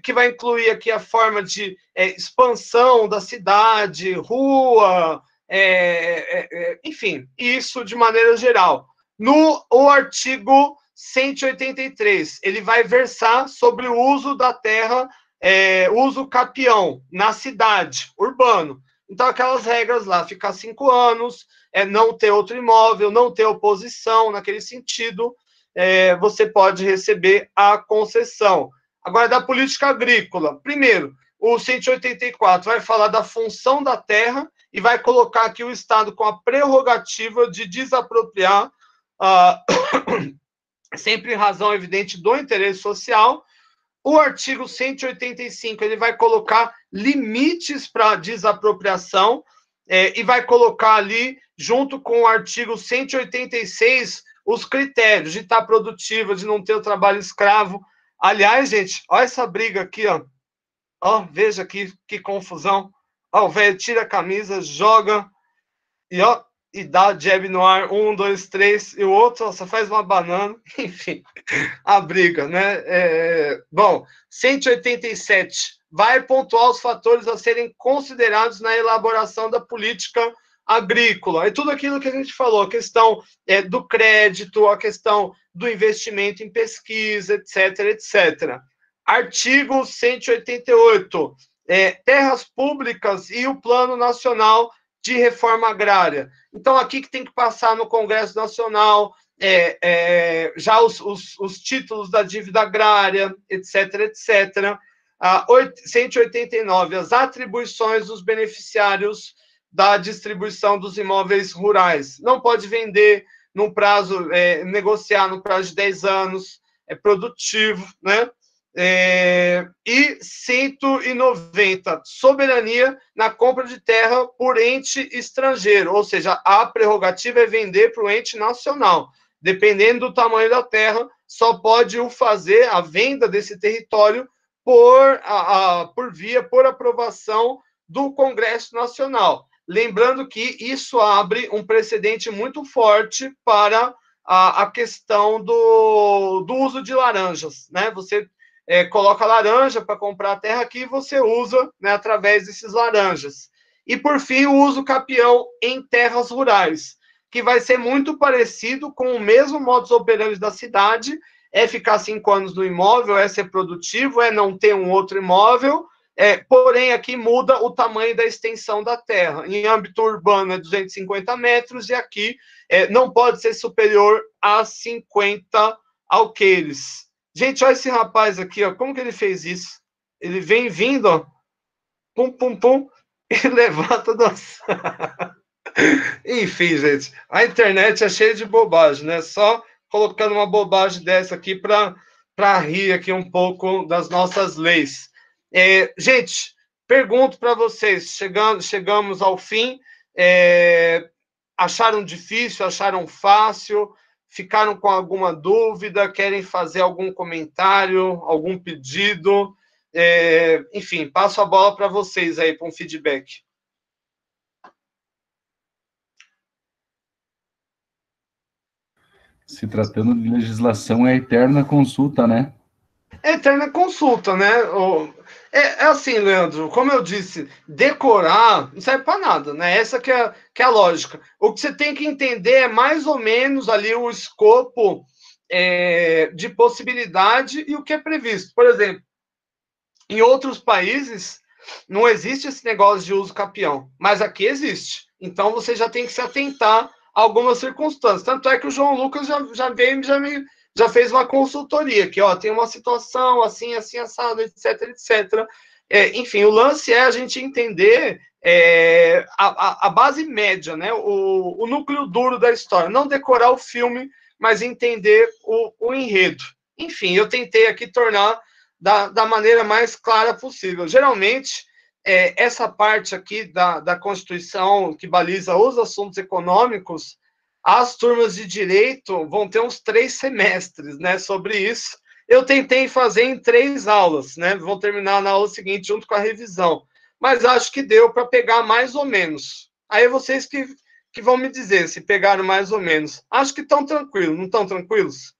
que vai incluir aqui a forma de expansão da cidade, rua, enfim, isso de maneira geral. O artigo 183, ele vai versar sobre o uso da terra, uso capião, na cidade, urbano. Então, aquelas regras lá, ficar 5 anos, não ter outro imóvel, não ter oposição, naquele sentido, você pode receber a concessão. Agora, da política agrícola. Primeiro, o 184 vai falar da função da terra e vai colocar aqui o Estado com a prerrogativa de desapropriar, sempre em razão evidente do interesse social. O artigo 185, ele vai colocar limites para desapropriação, e vai colocar ali, junto com o artigo 186, os critérios de estar produtiva, de não ter o trabalho escravo. Aliás, gente, olha essa briga aqui, ó. Ó, veja aqui, que confusão. Ó, o velho tira a camisa, joga, e dá jab no ar, 1, 2, 3, e o outro só faz uma banana, enfim, a briga, né? Bom, 187 vai pontuar os fatores a serem considerados na elaboração da política agrícola. É tudo aquilo que a gente falou, a questão do crédito, a questão do investimento em pesquisa, etc, etc. Artigo 188 terras públicas e o Plano Nacional de Reforma Agrária. Então, aqui que tem que passar no Congresso Nacional, já os títulos da dívida agrária, etc., etc. 189, as atribuições dos beneficiários da distribuição dos imóveis rurais. Não pode vender num prazo, negociar no prazo de 10 anos, é produtivo, né? E 190, soberania na compra de terra por ente estrangeiro, ou seja, a prerrogativa é vender para o ente nacional. Dependendo do tamanho da terra, só pode o fazer a venda desse território por aprovação do Congresso Nacional. Lembrando que isso abre um precedente muito forte para a questão do uso de laranjas, né? Você coloca laranja para comprar a terra aqui e você usa, né, através desses laranjas. E, por fim, o uso capião em terras rurais, que vai ser muito parecido com o mesmo modus operandi da cidade, ficar 5 anos no imóvel, ser produtivo, não ter um outro imóvel, porém aqui muda o tamanho da extensão da terra. Em âmbito urbano é 250 metros e aqui não pode ser superior a 50 alqueires. Gente, olha esse rapaz aqui, ó, como que ele fez isso? Ele vem vindo, ó, pum, pum, pum, e levanta dança. Enfim, gente, a internet é cheia de bobagem, né? Só colocando uma bobagem dessa aqui para rir aqui um pouco das nossas leis. Gente, pergunto para vocês, chegamos ao fim, acharam difícil, acharam fácil? Ficaram com alguma dúvida? Querem fazer algum comentário, algum pedido? Enfim, passo a bola para vocês aí, para um feedback. Se tratando de legislação, é eterna consulta, né? É eterna consulta, né? Assim, Leandro, como eu disse, decorar não serve para nada, né? Essa que é a lógica. O que você tem que entender é mais ou menos ali o escopo de possibilidade e o que é previsto. Por exemplo, em outros países não existe esse negócio de uso capião, mas aqui existe. Então você já tem que se atentar a algumas circunstâncias. Tanto é que o João Lucas já fez uma consultoria, que tem uma situação assim, assim, assado, etc, etc. Enfim, o lance é a gente entender a base média, né? O núcleo duro da história. Não decorar o filme, mas entender o enredo. Enfim, eu tentei aqui tornar da maneira mais clara possível. Geralmente, essa parte aqui da Constituição, que baliza os assuntos econômicos, as turmas de direito vão ter uns 3 semestres, né, sobre isso. Eu tentei fazer em 3 aulas, né, vou terminar na aula seguinte junto com a revisão, mas acho que deu para pegar mais ou menos. Aí vocês que vão me dizer se pegaram mais ou menos. Acho que estão tranquilos, não estão tranquilos?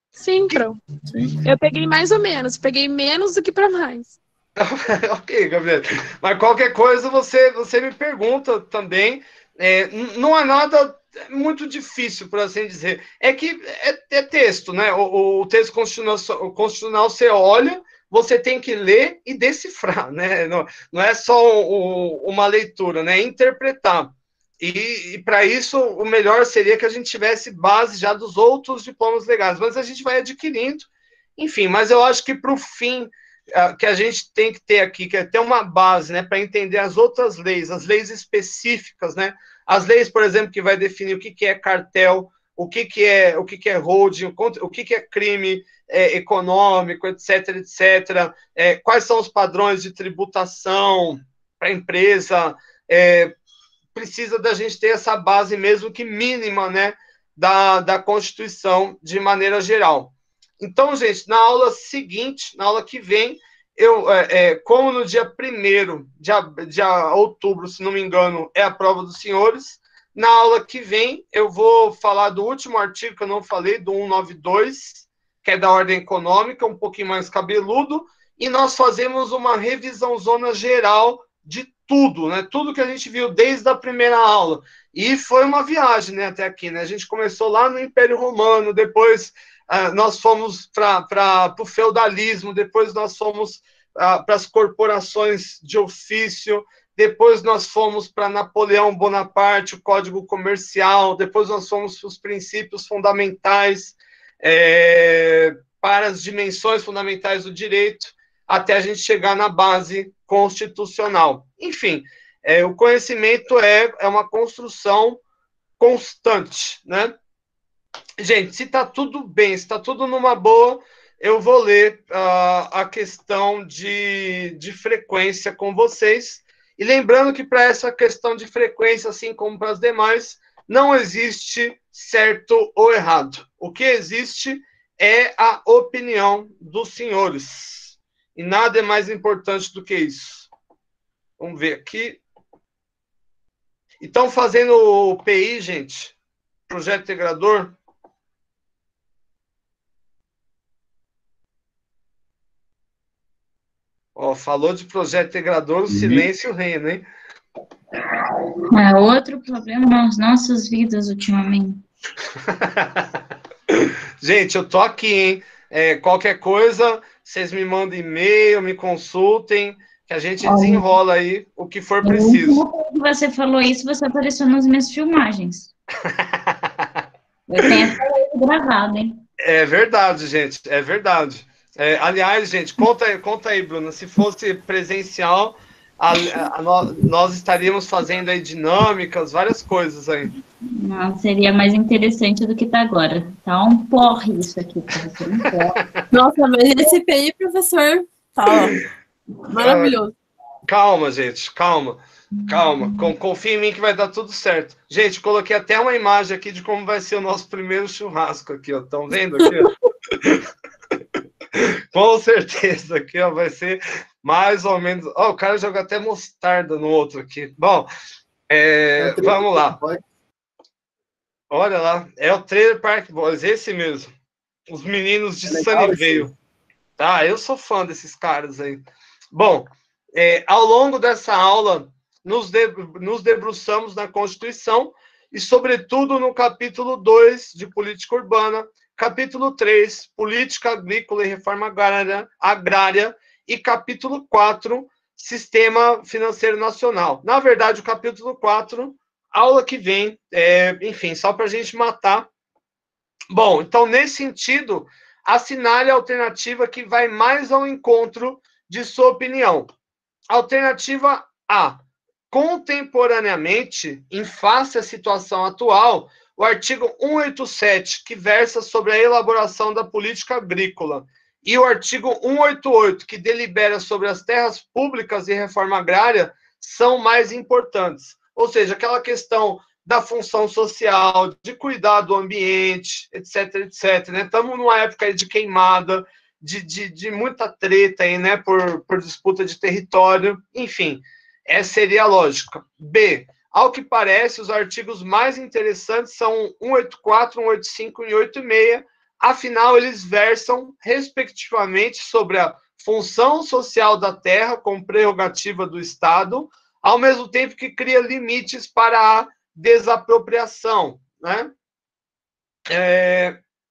Sim, Pro. Sim. Eu peguei mais ou menos, peguei menos do que para mais. Ok, Gabriel. Mas qualquer coisa você me pergunta também. Não é nada muito difícil, por assim dizer. É que é texto, né? O texto constitucional você olha, você tem que ler e decifrar, né? Não é só uma leitura, né? É interpretar. E para isso, o melhor seria que a gente tivesse base já dos outros diplomas legais, mas a gente vai adquirindo. Enfim, mas eu acho que para o fim que a gente tem que ter aqui, que é ter uma base, né, para entender as outras leis, as leis específicas, né, as leis, por exemplo, que vai definir o que é cartel, o que é holding, o que é crime econômico, etc, etc, quais são os padrões de tributação para a empresa, precisa da gente ter essa base mesmo que mínima, né, da Constituição de maneira geral. Então, gente, na aula seguinte, na aula que vem, como no dia 1º de outubro, se não me engano, é a prova dos senhores, na aula que vem eu vou falar do último artigo que eu não falei, do 192, que é da ordem econômica, um pouquinho mais cabeludo, e nós fazemos uma revisão zona geral de tudo, né? Tudo que a gente viu desde a primeira aula. E foi uma viagem, né, até aqui, né? A gente começou lá no Império Romano, depois nós fomos para o feudalismo, depois nós fomos para as corporações de ofício, depois nós fomos para Napoleão Bonaparte, o Código Comercial, depois nós fomos para os princípios fundamentais, para as dimensões fundamentais do direito, até a gente chegar na base constitucional. Enfim, o conhecimento é uma construção constante, né? Gente, se está tudo bem, se está tudo numa boa, eu vou ler a questão de frequência com vocês. E lembrando que para essa questão de frequência, assim como para as demais, não existe certo ou errado. O que existe é a opinião dos senhores. E nada é mais importante do que isso. Vamos ver aqui. Então, fazendo o PI, gente, projeto integrador. Ó, falou de projeto integrador, o silêncio reina, hein? Outro problema nas nossas vidas ultimamente. Gente, eu tô aqui, hein? Qualquer coisa, vocês me mandam e-mail, me consultem, que a gente desenrola aí o que for preciso. Você falou isso, você apareceu nas minhas filmagens. Eu tenho essa gravada, hein? É verdade, gente, é verdade. Aliás, gente, conta aí, Bruna, se fosse presencial, nós estaríamos fazendo aí dinâmicas, várias coisas aí. Não, seria mais interessante do que está agora. Tá um porre isso aqui, professor, um porre. Nossa, mas esse PI, professor, tá maravilhoso. Calma, gente, calma. Confia em mim que vai dar tudo certo. Gente, coloquei até uma imagem aqui de como vai ser o nosso primeiro churrasco aqui, ó. Estão vendo aqui, ó? Com certeza aqui, ó, vai ser mais ou menos... Ó, o cara joga até mostarda no outro aqui. Bom, vamos lá. Olha lá, é o Trailer Park Boys, esse mesmo. Os meninos de Sunnyvale. Tá, eu sou fã desses caras aí. Bom, ao longo dessa aula, nos debruçamos na Constituição e, sobretudo, no capítulo 2 de Política Urbana, capítulo 3, Política Agrícola e Reforma Agrária, e capítulo 4, Sistema Financeiro Nacional. Na verdade, o capítulo 4, aula que vem, enfim, só para a gente matar. Bom, então, nesse sentido, assinale a alternativa que vai mais ao encontro de sua opinião. Alternativa A. Contemporaneamente, em face à situação atual, o artigo 187, que versa sobre a elaboração da política agrícola, e o artigo 188, que delibera sobre as terras públicas e reforma agrária, são mais importantes. Ou seja, aquela questão da função social, de cuidar do ambiente, etc, etc. Né? Estamos numa época de queimada, de muita treta aí, né? por disputa de território, enfim. Essa seria a lógica. B. Ao que parece, os artigos mais interessantes são 184, 185 e 186, afinal, eles versam, respectivamente, sobre a função social da terra como prerrogativa do Estado, ao mesmo tempo que cria limites para a desapropriação. Né?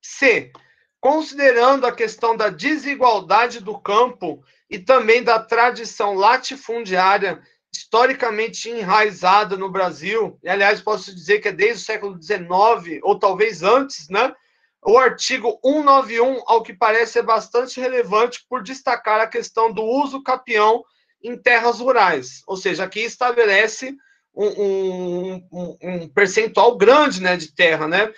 C. Considerando a questão da desigualdade do campo e também da tradição latifundiária historicamente enraizada no Brasil, e, aliás, posso dizer que é desde o século XIX, ou talvez antes, né? O artigo 191, ao que parece, é bastante relevante por destacar a questão do uso capião em terras rurais, ou seja, aqui estabelece um percentual grande, né, de terra, né?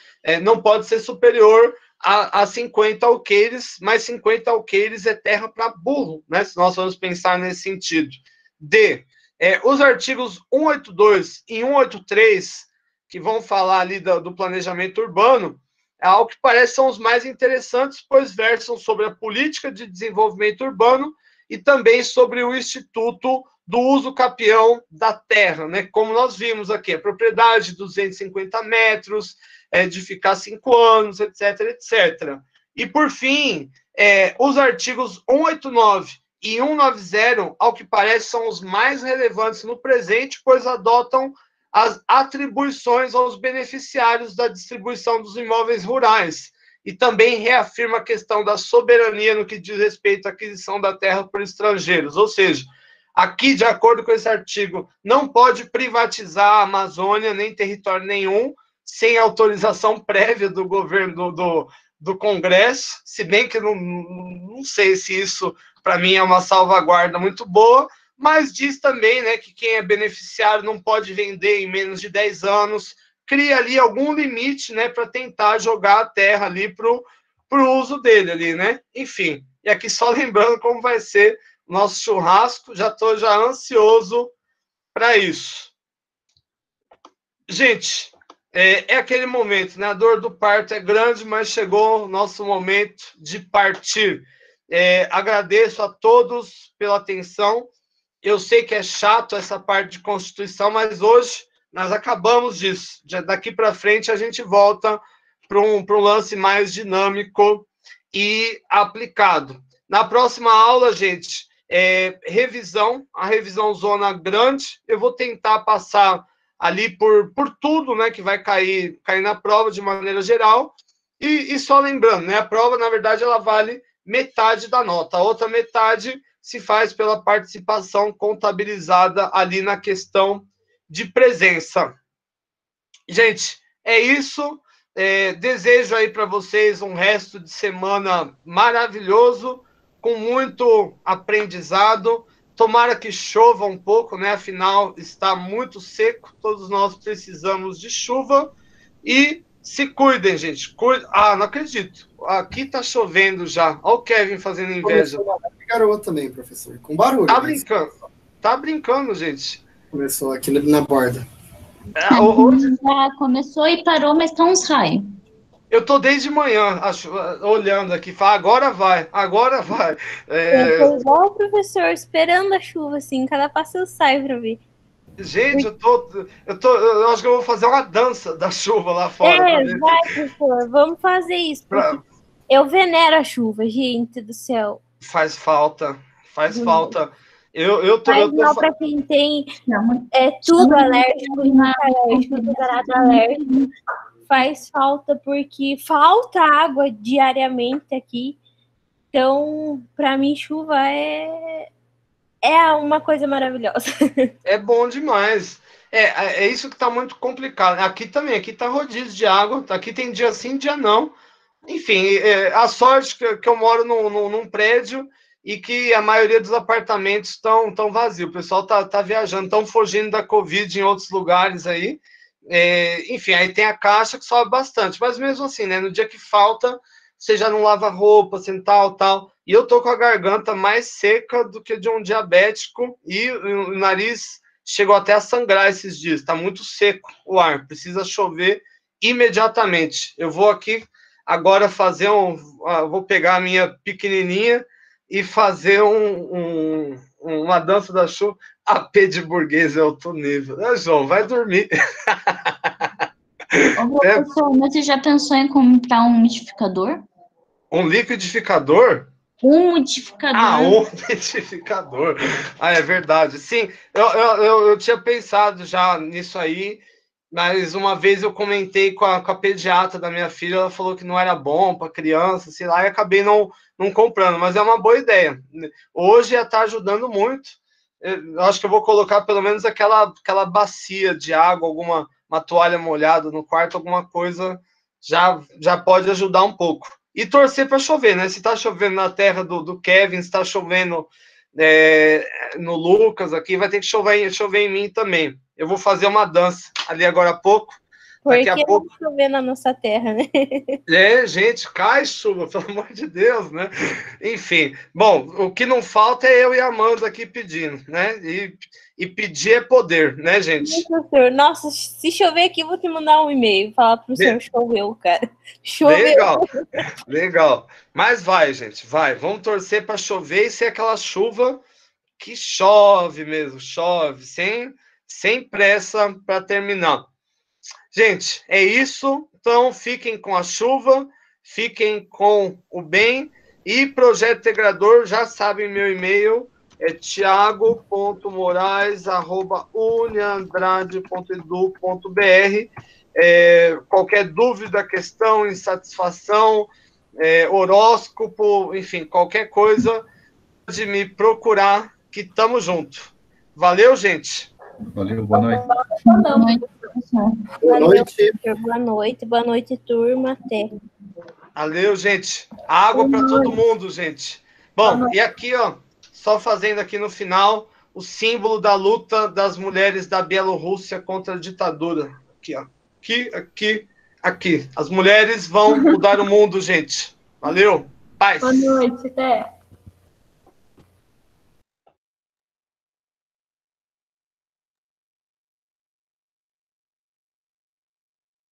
Não pode ser superior a 50 alqueires, mas 50 alqueires é terra para burro, né? Se nós vamos pensar nesse sentido. D. Os artigos 182 e 183, que vão falar ali do planejamento urbano, ao que parece são os mais interessantes, pois versam sobre a política de desenvolvimento urbano e também sobre o Instituto do Uso Capião da Terra, né? Como nós vimos aqui, a propriedade de 250 metros, de ficar 5 anos, etc, etc. E, por fim, os artigos 189 e 190, ao que parece, são os mais relevantes no presente, pois adotam as atribuições aos beneficiários da distribuição dos imóveis rurais e também reafirma a questão da soberania no que diz respeito à aquisição da terra por estrangeiros. Ou seja, aqui, de acordo com esse artigo, não pode privatizar a Amazônia, nem território nenhum, sem autorização prévia do governo do Congresso, se bem que não sei se isso, para mim, é uma salvaguarda muito boa, mas diz também, né, que quem é beneficiário não pode vender em menos de 10 anos, cria ali algum limite, né, para tentar jogar a terra ali pro uso dele ali, né? Enfim, e aqui só lembrando como vai ser o nosso churrasco, já estou ansioso para isso. Gente, é aquele momento, né? A dor do parto é grande, mas chegou o nosso momento de partir. Agradeço a todos pela atenção. Eu sei que é chato essa parte de Constituição, mas hoje nós acabamos disso. Daqui para frente a gente volta para um lance mais dinâmico e aplicado. Na próxima aula, gente, a revisão zona grande. Eu vou tentar passar ali por tudo, né, que vai cair na prova de maneira geral. E só lembrando, né, a prova, na verdade, ela vale metade da nota. A outra metade se faz pela participação contabilizada ali na questão de presença. Gente, é isso. Desejo aí para vocês um resto de semana maravilhoso, com muito aprendizado. Tomara que chova um pouco, né? Afinal, está muito seco. Todos nós precisamos de chuva. E se cuidem, gente. Não acredito. Aqui está chovendo já. Olha o Kevin fazendo inveja. Garoa também, professor. Com barulho. Tá brincando. Tá brincando, gente. Começou aqui na borda. Já começou e parou, mas tá uns raios. Eu tô desde manhã olhando aqui, agora vai. Eu tô igual o professor, esperando a chuva, assim, cada passo eu saio pra ver. Gente, eu acho que eu vou fazer uma dança da chuva lá fora. Vai, professor, vamos fazer isso. Eu venero a chuva, gente do céu. Faz falta. Faz mal pra quem tem tudo alérgico, tudo alérgico. Faz falta porque falta água diariamente aqui. Então, para mim, chuva é uma coisa maravilhosa. É bom demais. É isso que está muito complicado. Aqui também, aqui está rodízio de água. Aqui tem dia sim, dia não. Enfim, a sorte que eu moro num prédio e que a maioria dos apartamentos estão vazios. O pessoal tá viajando, estão fugindo da Covid em outros lugares aí. Enfim, aí tem a caixa que sobe bastante, mas mesmo assim, né, no dia que falta, você já não lava roupa, assim, tal, e eu tô com a garganta mais seca do que de um diabético, e o nariz chegou até a sangrar esses dias, tá muito seco o ar, precisa chover imediatamente. Eu vou aqui agora fazer vou pegar a minha pequenininha e fazer uma dança da chuva. AP de burguês é alto nível. João, vai dormir. Professor, mas você já pensou em comprar um umidificador? Um liquidificador? Um umidificador. Um umidificador. É verdade. Sim, eu tinha pensado já nisso aí, mas uma vez eu comentei com a pediatra da minha filha, ela falou que não era bom para criança, sei lá, e acabei não comprando, mas é uma boa ideia. Hoje está ajudando muito. Eu acho que eu vou colocar pelo menos aquela bacia de água, uma toalha molhada no quarto, alguma coisa já pode ajudar um pouco. E torcer para chover, né? Se está chovendo na terra do Kevin, se está chovendo no Lucas aqui, vai ter que chover em mim também. Eu vou fazer uma dança ali agora a pouco. Porque não chover na nossa terra, né? Gente, cai chuva, pelo amor de Deus, né? Enfim, bom, o que não falta é eu e a Amanda aqui pedindo, né? E pedir é poder, né, gente? Nossa, se chover aqui, eu vou te mandar um e-mail, falar pro senhor, choveu, cara. Choveu. Legal. Mas vai, gente, vai. Vamos torcer para chover e ser aquela chuva que chove mesmo, chove, sem pressa para terminar. Gente, é isso. Então, fiquem com a chuva, fiquem com o bem. E Projeto Integrador, já sabem, meu e-mail é thiago.morais@uniandrade.edu.br. qualquer dúvida, questão, insatisfação, horóscopo, enfim, qualquer coisa, pode me procurar, que estamos junto. Valeu, gente. Valeu, boa noite. Boa noite, professor. Boa noite. Boa noite. Boa noite, turma. Até. Valeu, gente. Água para todo mundo, gente. Bom, e aqui, ó, só fazendo aqui no final, o símbolo da luta das mulheres da Bielorrússia contra a ditadura. Aqui, ó. Aqui. As mulheres vão mudar o mundo, gente. Valeu. Paz. Boa noite, até.